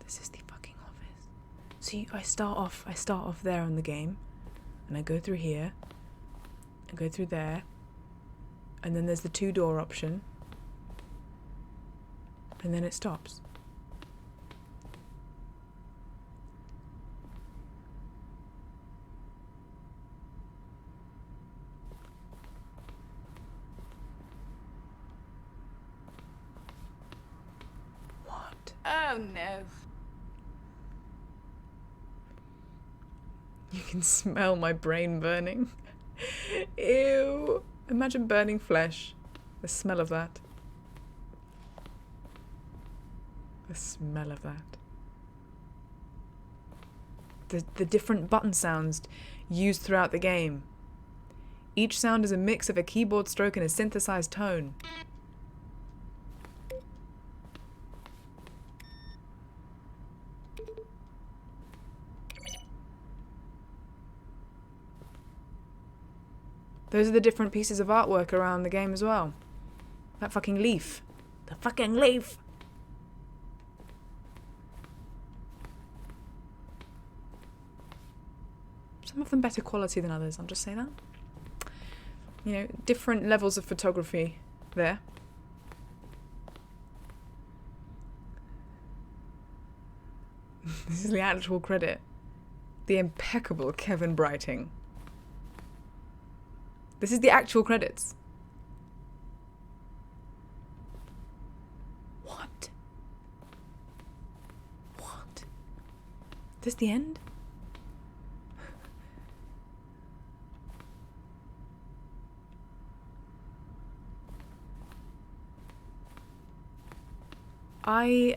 This is the fucking office. See, I start off there on the game, and I go through here, I go through there, and then there's the 2-door option, and then it stops. What? Oh no. You can smell my brain burning. Ew. Imagine burning flesh. The smell of that. The smell of that. The different button sounds used throughout the game. Each sound is a mix of a keyboard stroke and a synthesized tone. Those are the different pieces of artwork around the game as well. That fucking leaf. The fucking leaf! Some of them better quality than others, I'll just say that. You know, different levels of photography there. This is the actual credit. The impeccable Kevin Brighting. This is the actual credits. What? What? Is this the end? I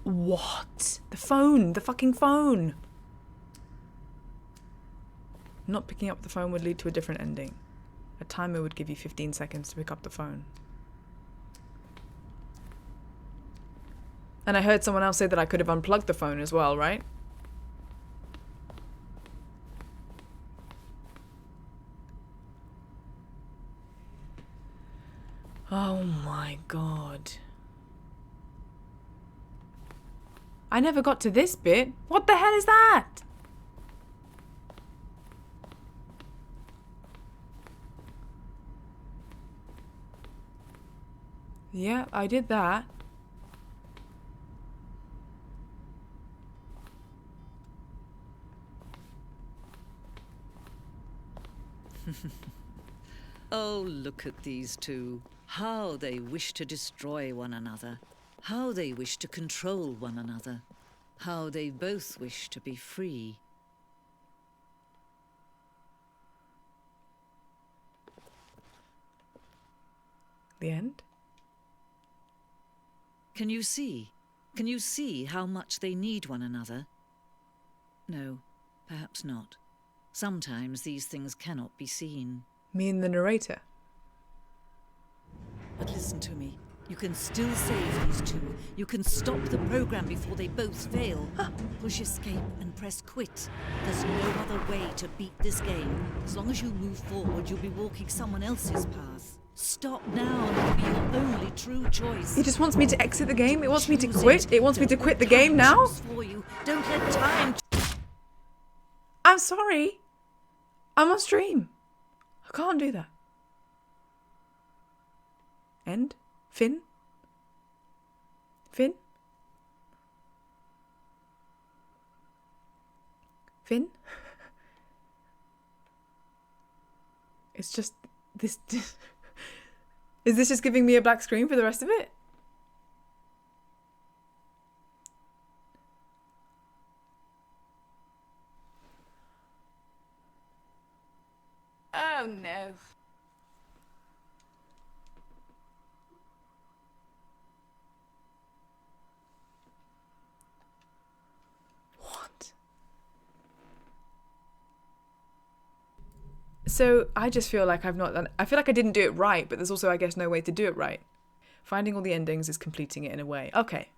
What? The phone! The fucking phone! Not picking up the phone would lead to a different ending. A timer would give you 15 seconds to pick up the phone. And I heard someone else say that I could have unplugged the phone as well, right? Oh my god. I never got to this bit. What the hell is that? Yeah, I did that. Oh, look at these two. How they wish to destroy one another. How they wish to control one another. How they both wish to be free. The end? Can you see? Can you see how much they need one another? No, perhaps not. Sometimes these things cannot be seen. Me and the narrator. But listen to me. You can still save these two. You can stop the program before they both fail. Push escape and press quit. There's no other way to beat this game. As long as you move forward, you'll be walking someone else's path. Stop now and it'll be your only true choice. It just wants me to exit the game. It wants me to quit. It wants me to quit the game now. For you. Don't let time. I'm sorry. I'm on stream. I can't do that. End? Finn? Finn? Finn? It's just this. Is this just giving me a black screen for the rest of it? Oh no. So I just feel like I've not done... I feel like I didn't do it right, but there's also, I guess, no way to do it right. Finding all the endings is completing it in a way. Okay.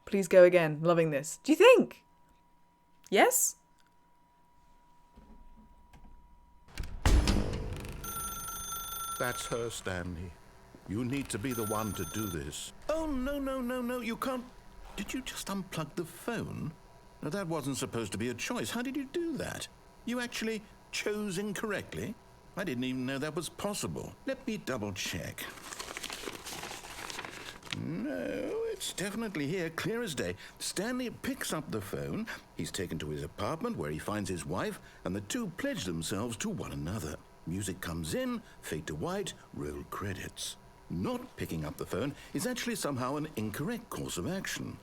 Please go again. Loving this. Do you think? Yes? That's her, Stanley. You need to be the one to do this. Oh, no, you can't. Did you just unplug the phone? No, that wasn't supposed to be a choice. How did you do that? You actually chose incorrectly? I didn't even know that was possible. Let me double check. No, it's definitely here, clear as day. Stanley picks up the phone. He's taken to his apartment where he finds his wife, and the two pledge themselves to one another. Music comes in, fade to white, roll credits. Not picking up the phone is actually somehow an incorrect course of action.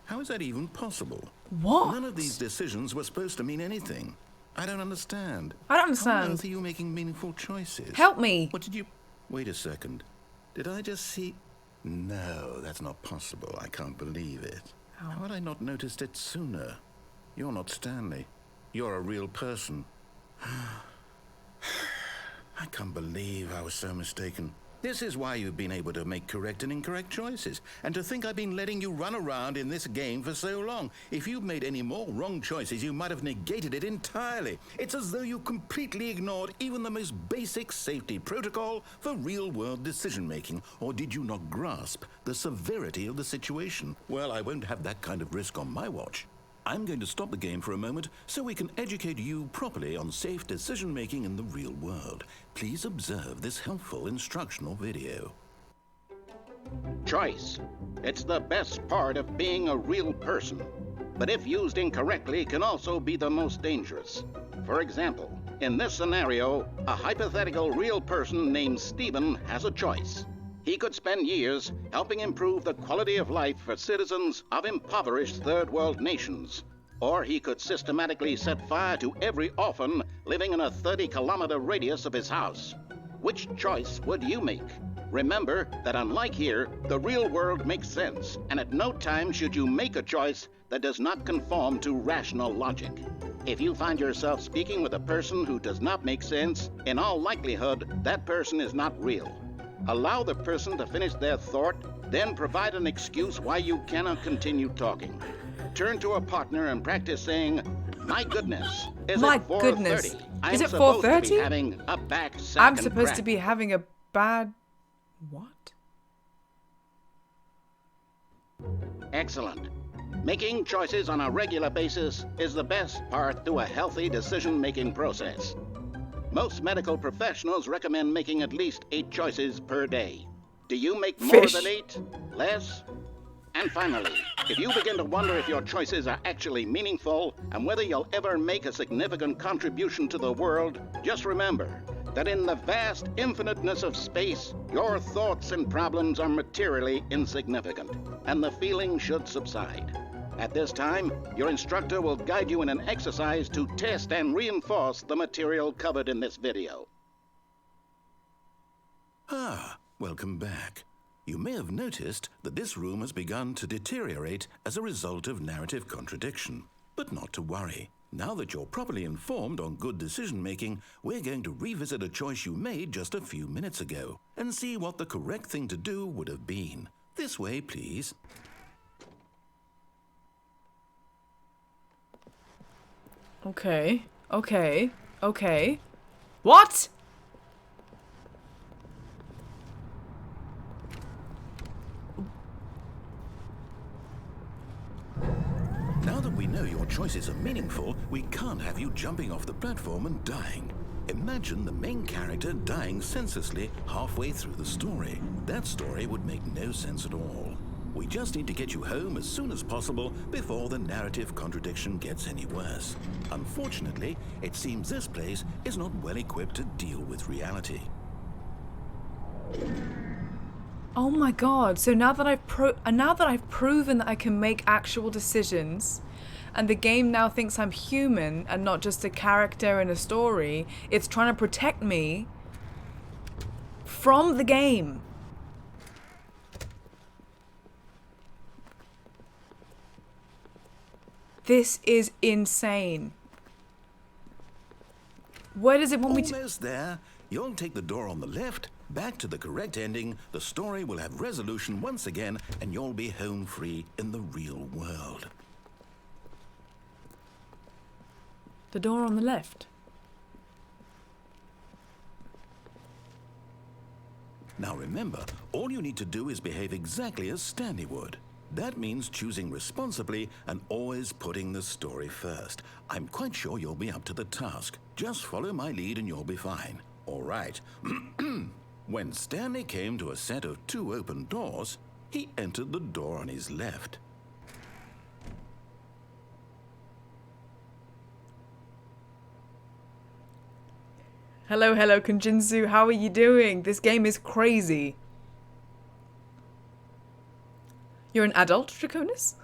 How is that even possible? What? None of these decisions were supposed to mean anything. I don't understand. I don't How on understand. earth are you making meaningful choices? Help me. What did you... Wait a second. Did I just see... No, that's not possible. I can't believe it. How? How had I not noticed it sooner? You're not Stanley. You're a real person. I can't believe I was so mistaken. This is why you've been able to make correct and incorrect choices. And to think I've been letting you run around in this game for so long. If you'd made any more wrong choices, you might have negated it entirely. It's as though you completely ignored even the most basic safety protocol for real-world decision-making. Or did you not grasp the severity of the situation? Well, I won't have that kind of risk on my watch. I'm going to stop the game for a moment so we can educate you properly on safe decision-making in the real world. Please observe this helpful instructional video. Choice. It's the best part of being a real person, but if used incorrectly can also be the most dangerous. For example, in this scenario, a hypothetical real person named Stephen has a choice. He could spend years helping improve the quality of life for citizens of impoverished third world nations. Or he could systematically set fire to every orphan living in a 30-kilometer radius of his house. Which choice would you make? Remember that unlike here, the real world makes sense, and at no time should you make a choice that does not conform to rational logic. If you find yourself speaking with a person who does not make sense, in all likelihood, that person is not real. Allow the person to finish their thought, then provide an excuse why you cannot continue talking. Turn to a partner and practice saying, "My goodness, is My it 4:30? goodness. I'm Is it supposed to 4:30? be having a back sack I'm and supposed crack." to be having a bad... What? Excellent. Making choices on a regular basis is the best part to a healthy decision-making process. Most medical professionals recommend making at least 8 choices per day. Do you make more Fish. than 8? Less? And finally, if you begin to wonder if your choices are actually meaningful and whether you'll ever make a significant contribution to the world, just remember that in the vast infiniteness of space, your thoughts and problems are materially insignificant, and the feeling should subside. At this time, your instructor will guide you in an exercise to test and reinforce the material covered in this video. Ah, welcome back. You may have noticed that this room has begun to deteriorate as a result of narrative contradiction. But not to worry. Now that you're properly informed on good decision-making, we're going to revisit a choice you made just a few minutes ago and see what the correct thing to do would have been. This way, please. Okay. What? Now that we know your choices are meaningful, we can't have you jumping off the platform and dying. Imagine the main character dying senselessly halfway through the story. That story would make no sense at all. We just need to get you home as soon as possible before the narrative contradiction gets any worse. Unfortunately, it seems this place is not well equipped to deal with reality. Oh my god. So now that I've proven that I can make actual decisions, and the game now thinks I'm human and not just a character in a story, it's trying to protect me from the game. This is insane. Where does it want me to... Almost there. You'll take the door on the left, back to the correct ending, the story will have resolution once again, and you'll be home free in the real world. The door on the left. Now remember, all you need to do is behave exactly as Stanley would. That means choosing responsibly and always putting the story first. I'm quite sure you'll be up to the task. Just follow my lead and you'll be fine. All right. When Stanley came to a set of 2 open doors, he entered the door on his left. Hello, hello, Kunjinsu. How are you doing? This game is crazy. You're an adult, Draconis?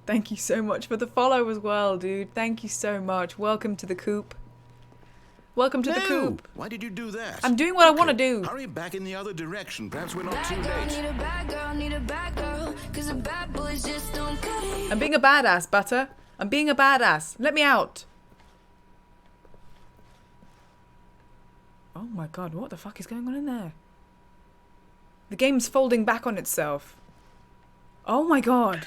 Thank you so much for the follow as well, dude. Thank you so much. Welcome to the coop. Welcome to the coop. Why did you do that? I'm doing what I want to do. Hurry back in the other direction. Perhaps we're not too late. I'm being a badass, Butter. I'm being a badass. Let me out. Oh my god, what the fuck is going on in there? The game's folding back on itself. Oh my god.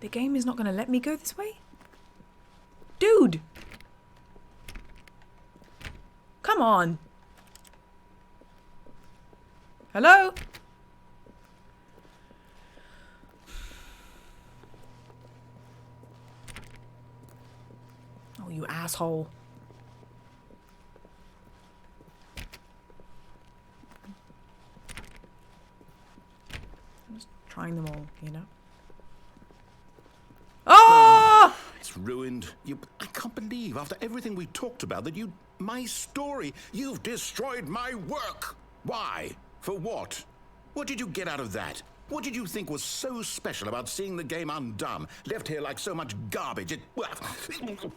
The game is not going to let me go this way? Dude! Come on. Hello? Oh, you asshole. I'm just trying them all, you know? Oh! It's ruined. I can't believe, after everything we talked about, that my story, you've destroyed my work. Why? For what? What did you get out of that? What did you think was so special about seeing the game undone, left here like so much garbage?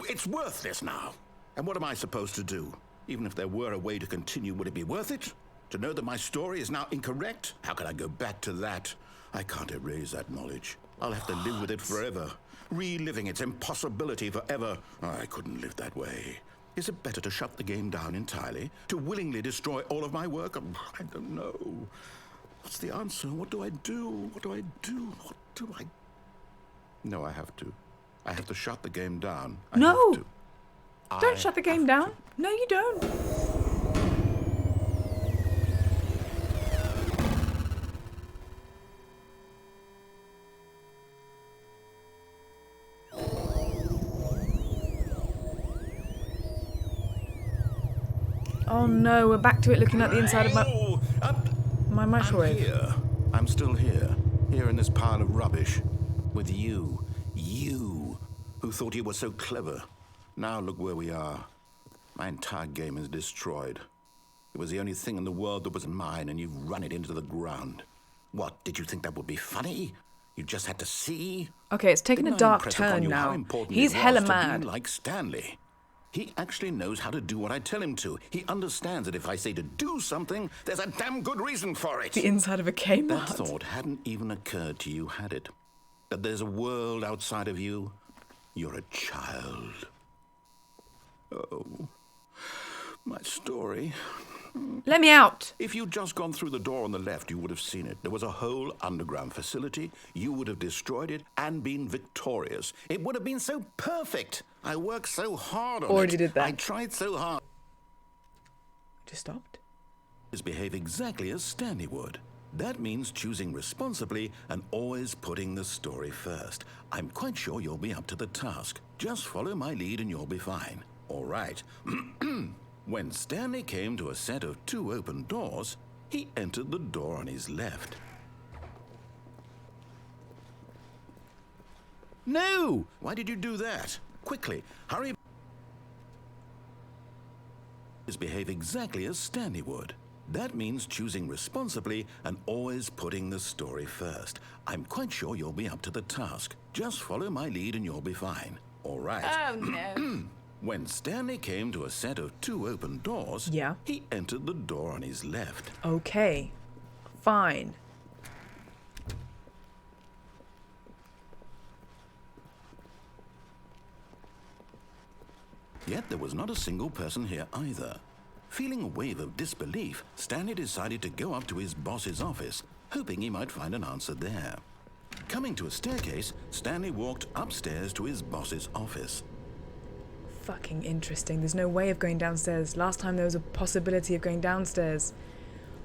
It's worthless now. And what am I supposed to do? Even if there were a way to continue, would it be worth it? To know that my story is now incorrect? How can I go back to that? I can't erase that knowledge. I'll have to live with it forever. Reliving its impossibility forever. I couldn't live that way. Is it better to shut the game down entirely? To willingly destroy all of my work? I don't know. What's the answer? What do I do? What do I do? What do I... No, I have to. I have to shut the game down. No! Don't shut the game down. No, you don't. Oh no, we're back to it looking at the inside of my microwave. I'm here. I'm still here. Here in this pile of rubbish. With you. You, who thought you were so clever. Now look where we are. My entire game is destroyed. It was the only thing in the world that was mine, and you've run it into the ground. What, did you think that would be funny? You just had to see? Okay, it's taken a dark turn now. He's hella mad. Like Stanley. He actually knows how to do what I tell him to. He understands that if I say to do something, there's a damn good reason for it. The inside of a Kmart. That thought hadn't even occurred to you, had it? That there's a world outside of you? You're a child. Oh, my story. Let me out. If you'd just gone through the door on the left, you would have seen it. There was a whole underground facility. You would have destroyed it and been victorious. It would have been so perfect. I worked so hard on it. Already did that. I tried so hard. Just stopped. Behave exactly as Stanley would. That means choosing responsibly and always putting the story first. I'm quite sure you'll be up to the task. Just follow my lead and you'll be fine. All right. When Stanley came to a set of 2 open doors, he entered the door on his left. No! Why did you do that? Quickly, hurry. Behave exactly as Stanley would. That means choosing responsibly and always putting the story first. I'm quite sure you'll be up to the task. Just follow my lead and you'll be fine. All right. Oh, no. When Stanley came to a set of 2 open doors, Yeah. he entered the door on his left. Okay. Fine. Yet there was not a single person here either. Feeling a wave of disbelief, Stanley decided to go up to his boss's office, hoping he might find an answer there. Coming to a staircase, Stanley walked upstairs to his boss's office. Fucking interesting. There's no way of going downstairs. Last time there was a possibility of going downstairs.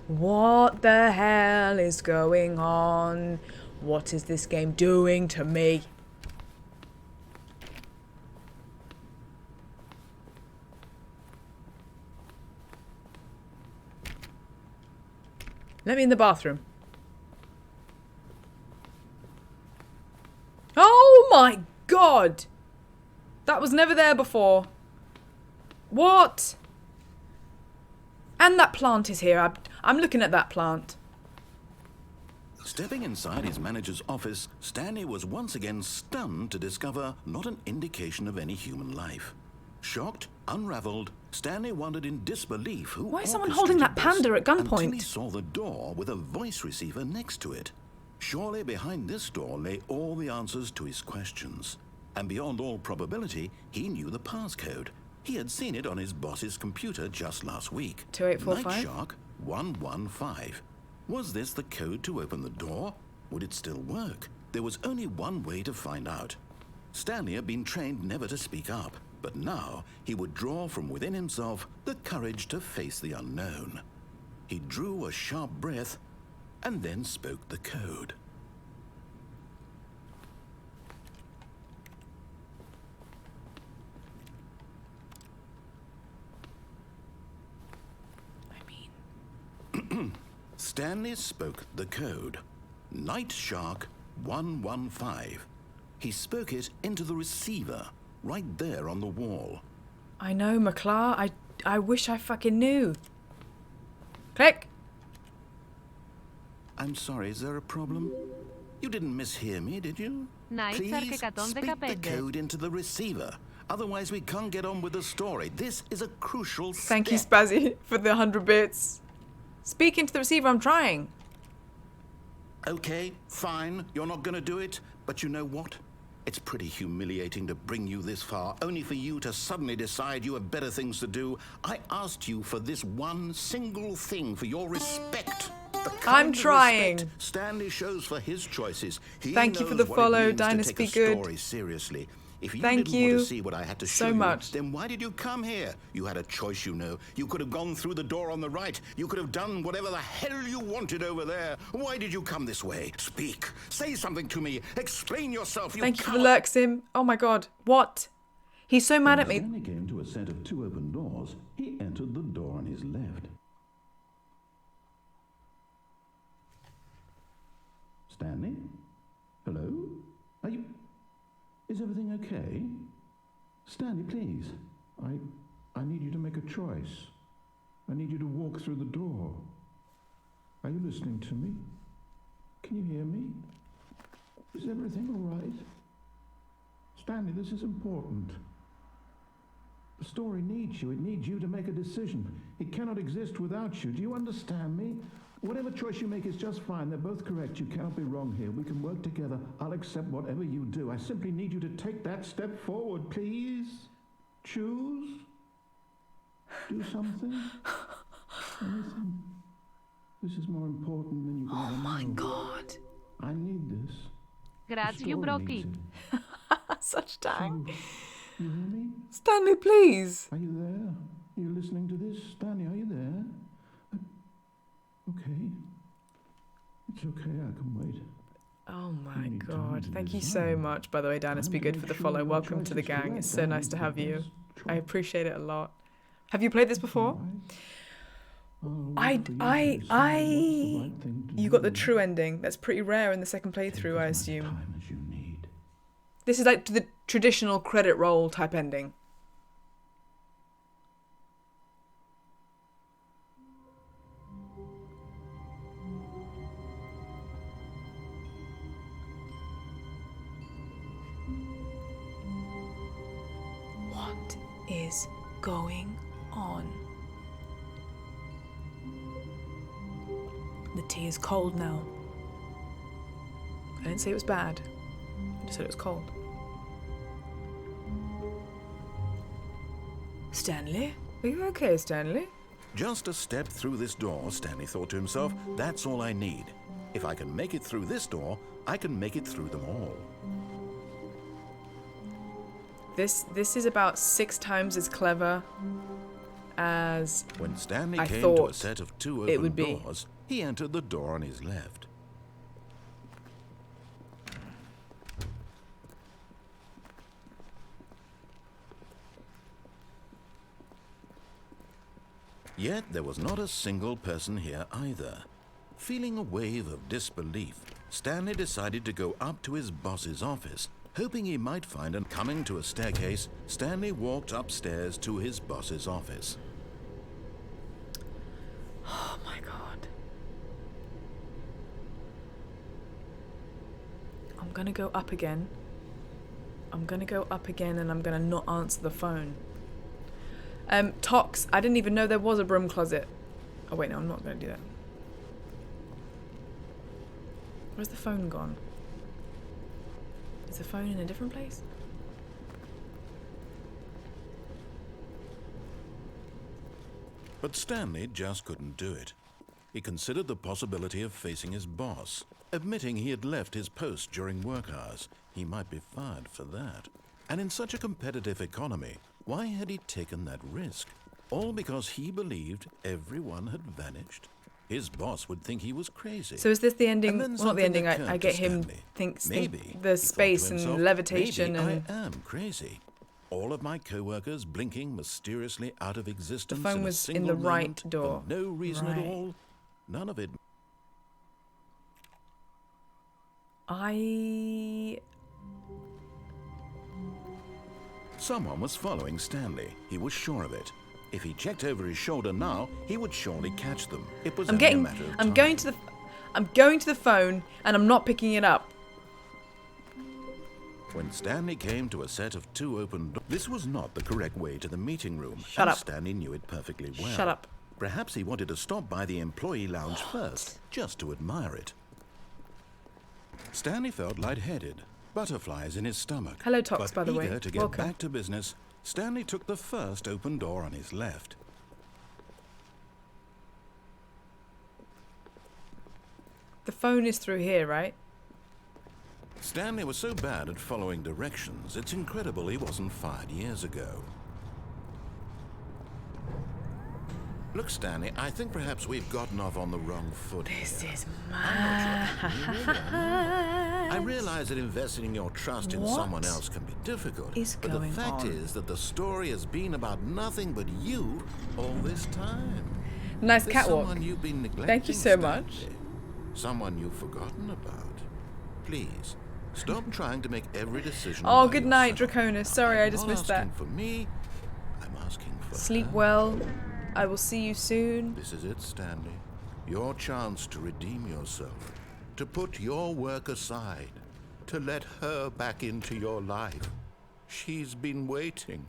What the hell is going on? What is this game doing to me? Let me in the bathroom. Oh my god! That was never there before. What? And that plant is here. I'm looking at that plant. Stepping inside his manager's office, Stanley was once again stunned to discover not an indication of any human life. Shocked, unraveled, Stanley wondered in disbelief who Why is someone holding that panda at until he gunpoint? saw the door with a voice receiver next to it. Surely behind this door lay all the answers to his questions. And beyond all probability, he knew the passcode. He had seen it on his boss's computer just last week. 2845? Night Shark 115. Was this the code to open the door? Would it still work? There was only one way to find out. Stanley had been trained never to speak up, but now he would draw from within himself the courage to face the unknown. He drew a sharp breath and then spoke the code. Stanley spoke the code. Night Shark 115. He spoke it into the receiver, right there on the wall. I know, McClar. I wish I fucking knew. Click. I'm sorry, is there a problem? You didn't mishear me, did you? Night Shark Please speak the 115. code into the receiver. Otherwise we can't get on with the story. This is a crucial step. Thank you, Spazzy, for the 100 bits. Speak into the receiver, I'm trying. Okay, fine, you're not gonna do it, but you know what? It's pretty humiliating to bring you this far, only for you to suddenly decide you have better things to do. I asked you for this one single thing, for your respect. The kind I'm of trying. respect Stanley shows for his choices. He Thank you for knows the what it follow, means to Dynasty take a Good. story seriously. If you Thank didn't you want to see what I had to show so you, much. then why did you come here? You had a choice, you know. You could have gone through the door on the right. You could have done whatever the hell you wanted over there. Why did you come this way? Speak. Say something to me. Explain yourself. Thank you for the lurk, Sim. Oh my god. What? He's so mad at me. When he came to a set of 2 open doors, he entered the door on his left. Stanley? Hello? Are you... Is everything okay? Stanley, please. I need you to make a choice. I need you to walk through the door. Are you listening to me? Can you hear me? Is everything all right? Stanley, this is important. The story needs you. It needs you to make a decision. It cannot exist without you. Do you understand me? Whatever choice you make is just fine. They're both correct. You cannot be wrong here. We can work together. I'll accept whatever you do. I simply need you to take that step forward, please. Choose. Do something. Anything. This is more important than you can ever know. Oh my god. I need this. Grats, The you story broke needs it. Such tang. You hear me? Stanley, please. Are you there? Are you listening to this? Stanley, are you there? Okay. It's okay, I can wait. Oh my need time god. to Thank you decide. so much, by the way, Dynasty Be Time to Good, make for the sure follow. your Welcome to the choice is gang. correct. It's so That nice is to the have you. best I choice. appreciate it a lot. Have you played this before? All right. I, I'll wait for you to decide what's the right thing to You got the do. true ending. That's pretty rare in the second Take playthrough, I as much assume. time as you need. This is like the traditional credit roll type ending. What is going on? The tea is cold now. I didn't say it was bad. I just said it was cold. Stanley? Are you okay, Stanley? Just a step through this door, Stanley thought to himself. That's all I need. If I can make it through this door, I can make it through them all. This is about 6 times as clever as When Stanley I came to a thought set of 2 it open would be. doors, he entered the door on his left. Yet there was not a single person here either. Feeling a wave of disbelief, Stanley decided to go up to his boss's office, hoping he might find and coming to a staircase, Stanley walked upstairs to his boss's office. Oh my god. I'm gonna go up again. I'm gonna go up again and I'm gonna not answer the phone. Tox, I didn't even know there was a broom closet. Oh wait, no, I'm not gonna do that. Where's the phone gone? Is the phone in a different place? But Stanley just couldn't do it. He considered the possibility of facing his boss, admitting he had left his post during work hours. He might be fired for that. And in such a competitive economy, why had he taken that risk? All because he believed everyone had vanished? His boss would think he was crazy. So is this the And ending? then Well, not the something ending. occurred I to get him Stanley. thinks Maybe, the he thought to space and himself, levitation maybe and I am crazy. All of my co-workers blinking mysteriously out of existence. phone in a was in single the right moment for door. no reason Right. at all. None of it. Someone was following Stanley. He was sure of it. If he checked over his shoulder now, he would surely catch them. It was only a matter of time. I'm going to the phone and I'm not picking it up. When Stanley came to a set of 2 open doors, this was not the correct way to the meeting room. Shut and up. Stanley knew it perfectly well. Shut up. Perhaps he wanted to stop by the employee lounge first, just to admire it. Stanley felt lightheaded, butterflies in his stomach. Hello, Tox, But by the way. eager to get Welcome. back to business, Stanley took the first open door on his left. The phone is through here, right? Stanley was so bad at following directions, it's incredible he wasn't fired years ago. Look, Stanley, I think perhaps we've gotten off on the wrong foot This here. is I realize that investing in your trust in What someone else can be difficult, is but the going fact on? is that the story has been about nothing but you all this time. Nice There's catwalk. someone you've been neglecting, Thank you so Stanley. much. Someone you've forgotten about. Please, stop trying to make every decision. Oh, by good night, yourself. Draconis. Sorry, I I'm just not missed that. asking for me. I'm asking for Sleep her. well. I will see you soon. This is it, Stanley. Your chance to redeem yourself, to put your work aside, to let her back into your life. She's been waiting.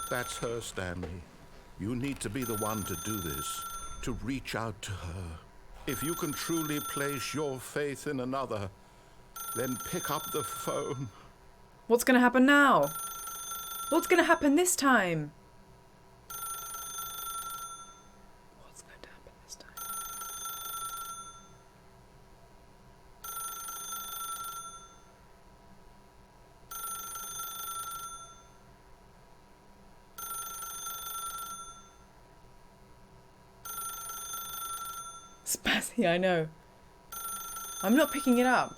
That's her, Stanley. You need to be the one to do this, to reach out to her. If you can truly place your faith in another, then pick up the phone. What's going to happen now? What's going to happen this time? What's going to happen this time? Spazzy, I know. I'm not picking it up.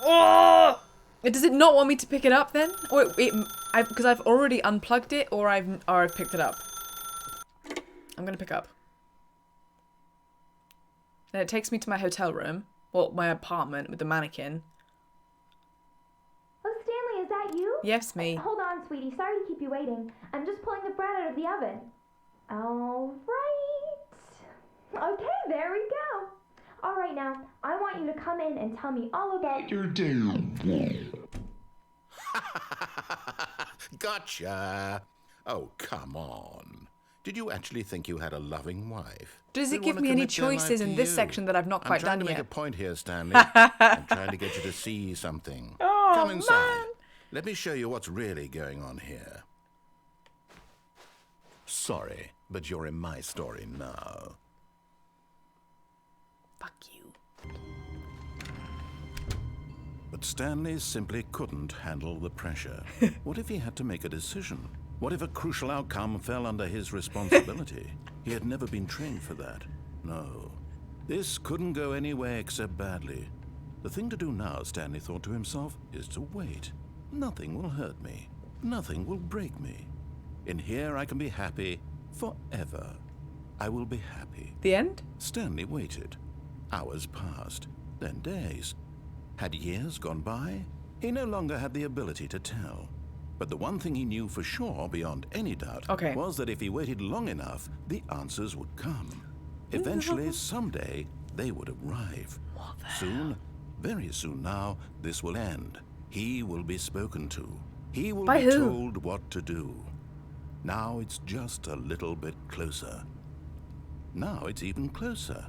Oh! Does it not want me to pick it up then? Or because I've already unplugged it, or I've picked it up. I'm gonna pick up. Then it takes me to my hotel room, well, my apartment with the mannequin. Oh, Stanley, is that you? Yes, me. Hold on, sweetie. Sorry to keep you waiting. I'm just pulling the bread out of the oven. All right. Okay, there we go. All right, now, I want you to come in and tell me all about your day. Gotcha. Oh, come on. Did you actually think you had a loving wife? Does it give me any choices in this section that I've not quite done yet? I'm trying to make a point here, Stanley. I'm trying to get you to see something. Oh, come inside. Man. Let me show you what's really going on here. Sorry, but you're in my story now. Fuck you. But Stanley simply couldn't handle the pressure. What if he had to make a decision? What if a crucial outcome fell under his responsibility? He had never been trained for that. No. This couldn't go anywhere except badly. The thing to do now, Stanley thought to himself, is to wait. Nothing will hurt me. Nothing will break me. In here I can be happy forever. I will be happy. The end? Stanley waited. Hours passed, then days. Had years gone by? He no longer had the ability to tell. But the one thing he knew for sure, beyond any doubt, was that if he waited long enough, the answers would come. Eventually, someday, they would arrive. Soon, very soon now, this will end. He will be spoken to. He will be told what to do. Now it's just a little bit closer. Now it's even closer.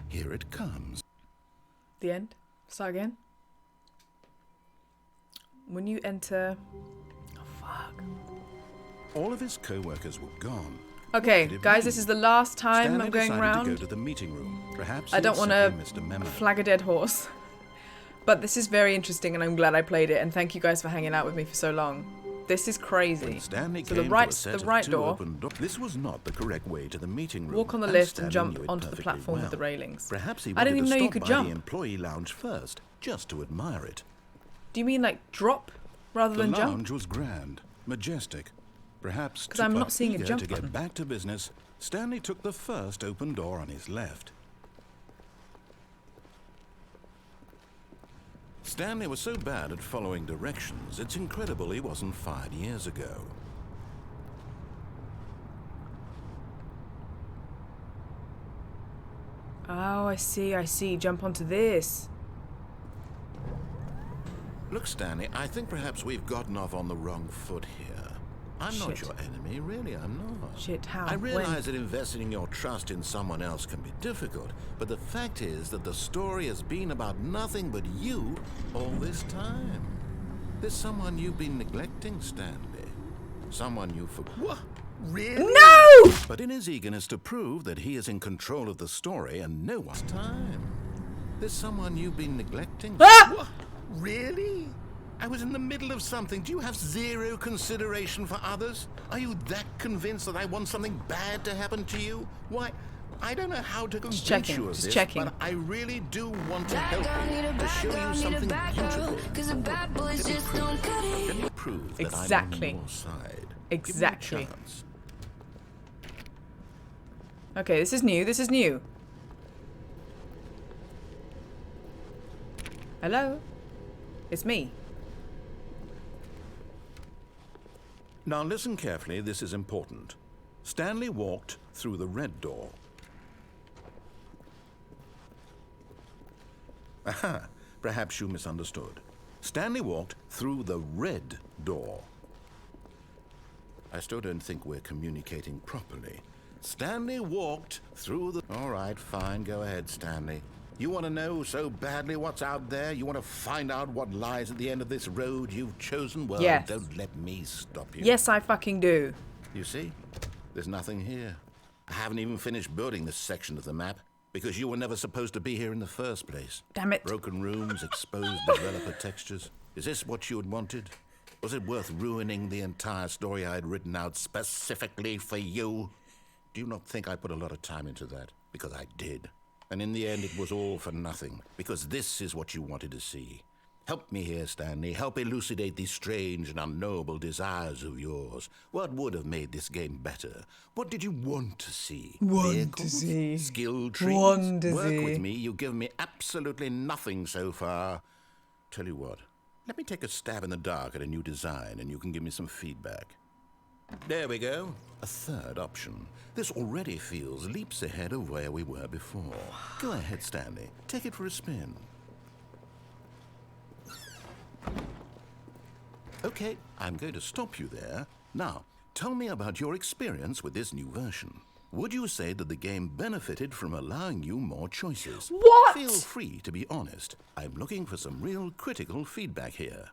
Here it comes. The end? Start again? When you enter... Oh, fuck. All of his co-workers were gone. Okay, guys, this is the last time Stanley I'm going around. To go to the meeting room. Perhaps I don't want to flag a dead horse. But this is very interesting, and I'm glad I played it, and thank you guys for hanging out with me for so long. This is crazy. So the right door. This was not the correct way to the meeting room. Walk on the lift and jump onto the platform with the railings. Perhaps he I didn't even know you could jump. The employee lounge first, just to admire it. Do you mean like drop rather than jump? The lounge was grand, majestic. Perhaps because I'm not seeing a jump to get back to business, Stanley took the first open door on his left. Stanley was so bad at following directions, it's incredible he wasn't fired years ago. Oh, I see. Jump onto this. Look, Stanley, I think perhaps we've gotten off on the wrong foot here. I'm not your enemy, really, I'm not. Shit, how? I realize that investing your trust in someone else can be difficult, but the fact is that the story has been about nothing but you all this time. There's someone you've been neglecting, Stanley. Someone you forgot. What? Really? No! But in his eagerness to prove that he is in control of the story and no one's time. There's someone you've been neglecting. Ah! What? Really? I was in the middle of something. Do you have zero consideration for others? Are you that convinced that I want something bad to happen to you? Why, I don't know how to convince you of this, but I really do want to help you, to show you something beautiful. Let me prove that I'm on your side. Exactly. Give me a chance. Okay, this is new. Hello? It's me. Now listen carefully, this is important. Stanley walked through the red door. Aha, perhaps you misunderstood. Stanley walked through the red door. I still don't think we're communicating properly. Stanley walked through the... All right, fine, go ahead, Stanley. You want to know so badly what's out there? You want to find out what lies at the end of this road you've chosen? Well, yes. Don't let me stop you. Yes, I fucking do. You see? There's nothing here. I haven't even finished building this section of the map because you were never supposed to be here in the first place. Damn it. Broken rooms, exposed developer textures. Is this what you had wanted? Was it worth ruining the entire story I had written out specifically for you? Do you not think I put a lot of time into that? Because I did. And in the end, it was all for nothing. Because this is what you wanted to see. Help me here, Stanley. Help elucidate these strange and unknowable desires of yours. What would have made this game better? What did you want to see? Vehicles? Skill trees? Work with me. You've given me absolutely nothing so far. Tell you what, let me take a stab in the dark at a new design and you can give me some feedback. There we go. A third option. This already feels leaps ahead of where we were before. Go ahead, Stanley. Take it for a spin. Okay, I'm going to stop you there. Now, tell me about your experience with this new version. Would you say that the game benefited from allowing you more choices? What? Feel free to be honest. I'm looking for some real critical feedback here.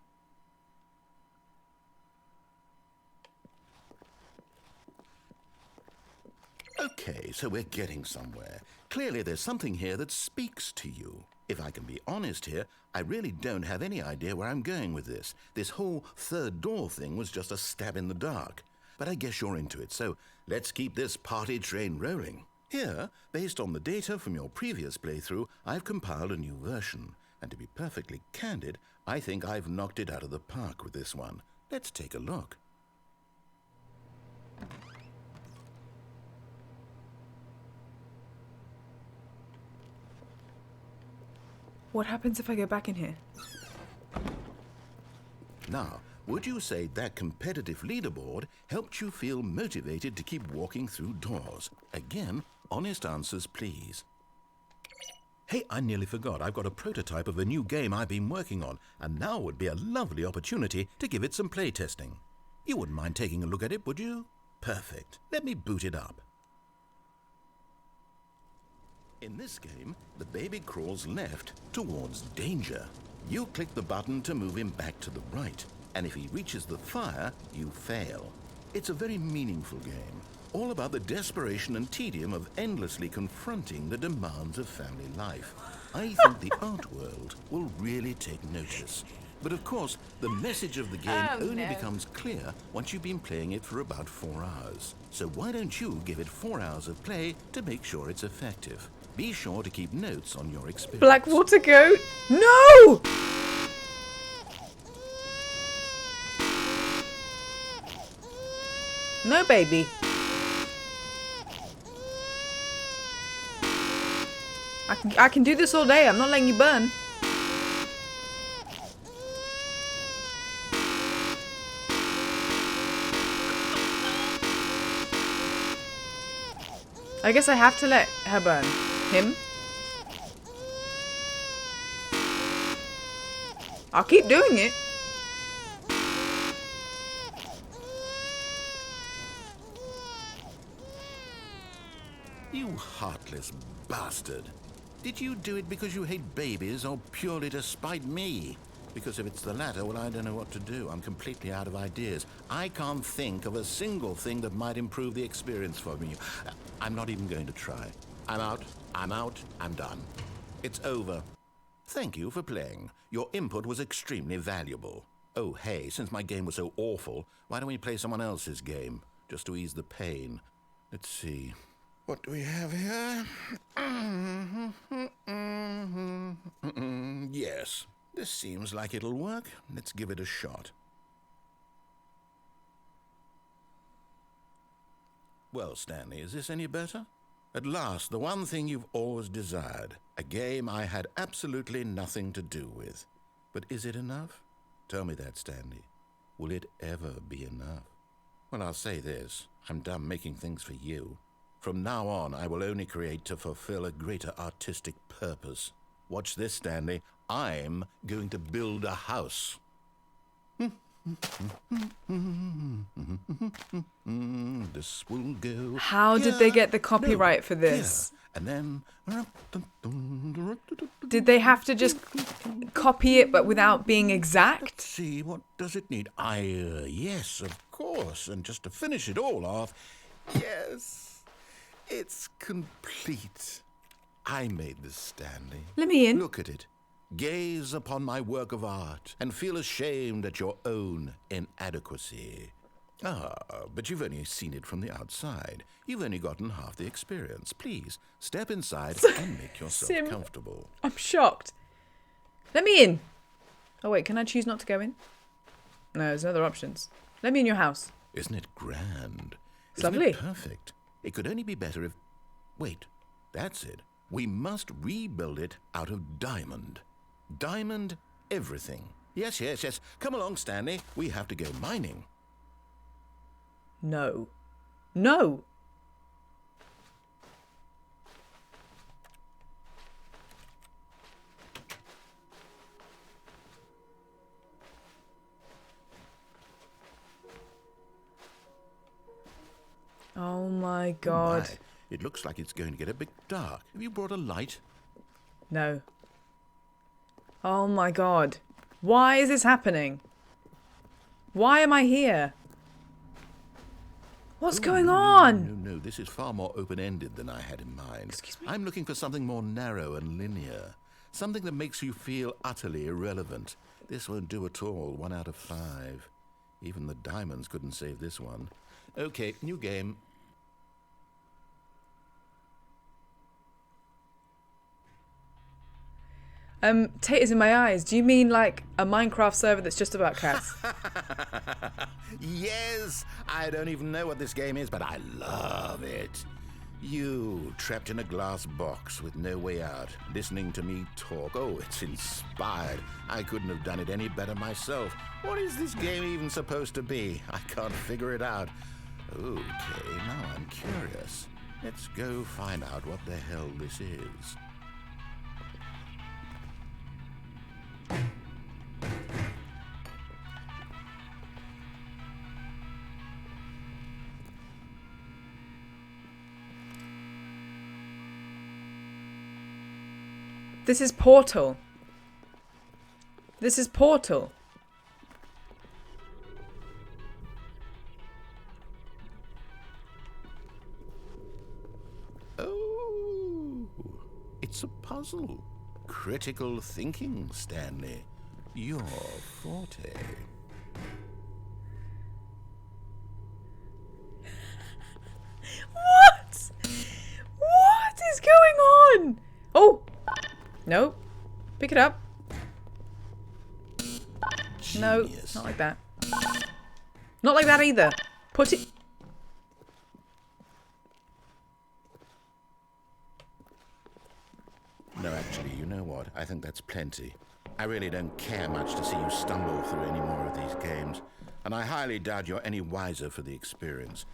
Okay, so we're getting somewhere. Clearly there's something here that speaks to you. If I can be honest here, I really don't have any idea where I'm going with this. This whole third door thing was just a stab in the dark. But I guess you're into it, so let's keep this party train rolling. Here, based on the data from your previous playthrough, I've compiled a new version. And to be perfectly candid, I think I've knocked it out of the park with this one. Let's take a look. What happens if I go back in here? Now, would you say that competitive leaderboard helped you feel motivated to keep walking through doors? Again, honest answers, please. Hey, I nearly forgot. I've got a prototype of a new game I've been working on, and now would be a lovely opportunity to give it some playtesting. You wouldn't mind taking a look at it, would you? Perfect. Let me boot it up. In this game, the baby crawls left towards danger. You click the button to move him back to the right, and if he reaches the fire, you fail. It's a very meaningful game, all about the desperation and tedium of endlessly confronting the demands of family life. I think the art world will really take notice. But of course, the message of the game only becomes clear once you've been playing it for about 4 hours. So why don't you give it 4 hours of play to make sure it's effective? Be sure to keep notes on your experience. Blackwater goat? No! No, baby. I can do this all day. I'm not letting you burn. I guess I have to let her burn. Him? I'll keep doing it. You heartless bastard. Did you do it because you hate babies or purely to spite me? Because if it's the latter, well, I don't know what to do. I'm completely out of ideas. I can't think of a single thing that might improve the experience for me. I'm not even going to try. I'm out, I'm done. It's over. Thank you for playing. Your input was extremely valuable. Oh, hey, since my game was so awful, why don't we play someone else's game? Just to ease the pain. Let's see. What do we have here? Yes, this seems like it'll work. Let's give it a shot. Well, Stanley, is this any better? At last, the one thing you've always desired. A game I had absolutely nothing to do with. But is it enough? Tell me that, Stanley. Will it ever be enough? Well, I'll say this. I'm done making things for you. From now on, I will only create to fulfill a greater artistic purpose. Watch this, Stanley. I'm going to build a house. This will go. How did they get the copyright for this? And then Did they have to just copy it but without being exact? Let's see, what does it need? Yes, of course. And just to finish it all off, yes, it's complete. I made this, Stanley. Let me in. Look at it. Gaze upon my work of art and feel ashamed at your own inadequacy. But you've only seen it from the outside. You've only gotten half the experience. Please, step inside and make yourself comfortable. I'm shocked. Let me in. Oh wait, can I choose not to go in? No, there's other options. Let me in your house. Isn't it grand? It's Isn't lovely. it perfect? It could only be better if... Wait, that's it. We must rebuild it out of diamond. Diamond everything. Yes, yes, yes. Come along, Stanley. We have to go mining. No. No! Oh my god. My, it looks like it's going to get a bit dark. Have you brought a light? No. Oh my god. Why is this happening? Why am I here? What's going on? No. This is far more open-ended than I had in mind. Excuse me? I'm looking for something more narrow and linear. Something that makes you feel utterly irrelevant. This won't do at all. 1 out of 5. Even the diamonds couldn't save this one. Okay, new game. Taters in my eyes. Do you mean like a Minecraft server that's just about cats? Yes! I don't even know what this game is, but I love it. You, trapped in a glass box with no way out, listening to me talk. Oh, it's inspired. I couldn't have done it any better myself. What is this game even supposed to be? I can't figure it out. Okay, now I'm curious. Let's go find out what the hell this is. This is Portal. This is Portal. Oh, it's a puzzle. Critical thinking, Stanley. Your forte. What? What is going on? Oh! Nope. Pick it up. No, Genius. not like that. Not like that either. Put it... No, actually, you know what? I think that's plenty. I really don't care much to see you stumble through any more of these games, and I highly doubt you're any wiser for the experience.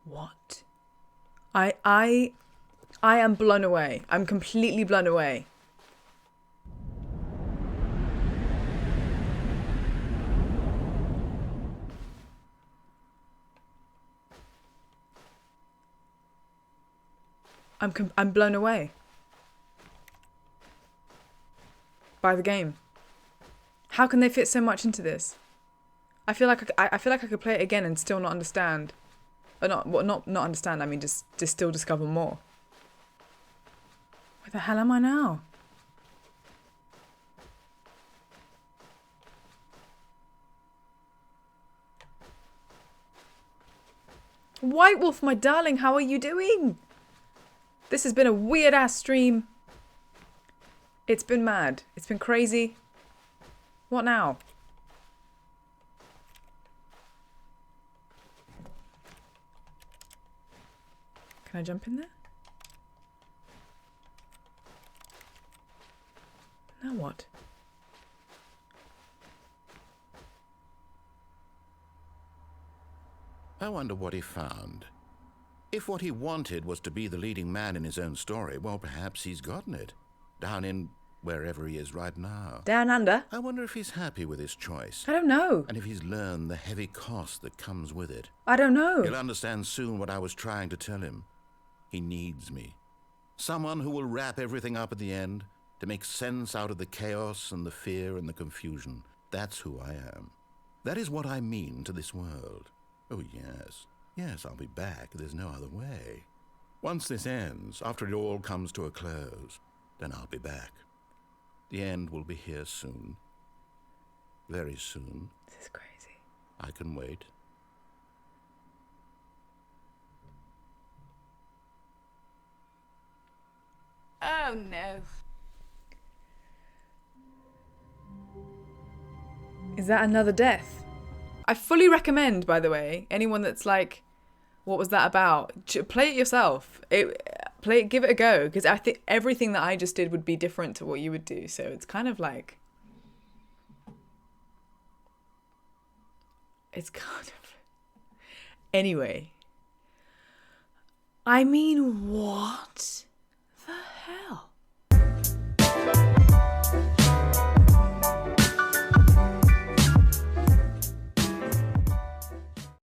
What? I am blown away. I'm completely blown away. I'm blown away by the game. How can they fit so much into this? I feel like I feel like I could play it again and still not understand. Or not understand. I mean, just still discover more. Where the hell am I now? White Wolf, my darling, how are you doing? This has been a weird ass stream. It's been mad. It's been crazy. What now? Can I jump in there? Now what? I wonder what he found. If what he wanted was to be the leading man in his own story, well, perhaps he's gotten it. Down in wherever he is right now. Down under? I wonder if he's happy with his choice. I don't know. And if he's learned the heavy cost that comes with it. I don't know. He'll understand soon what I was trying to tell him. He needs me. Someone who will wrap everything up at the end, to make sense out of the chaos and the fear and the confusion. That's who I am. That is what I mean to this world. Oh, yes. Yes, I'll be back. There's no other way. Once this ends, after it all comes to a close, then I'll be back. The end will be here soon. Very soon. This is crazy. I can wait. Oh no. Is that another death? I fully recommend, by the way, anyone that's like, what was that about? Play it yourself. Give it a go, because I think everything that I just did would be different to what you would do. So it's kind of like, it's kind of. Anyway. I mean, what the hell?